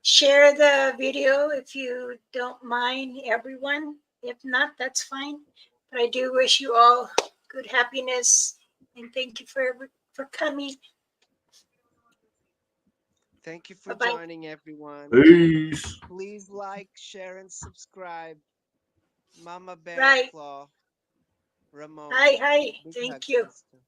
share the video if you don't mind, everyone. If not, that's fine. But I do wish you all good happiness and thank you for coming. Thank you for Bye bye. joining, everyone. Peace. Please like, share, and subscribe. Mama Bear Right. Claw. Ramon. Hi. Big Thank hugs, you. sister.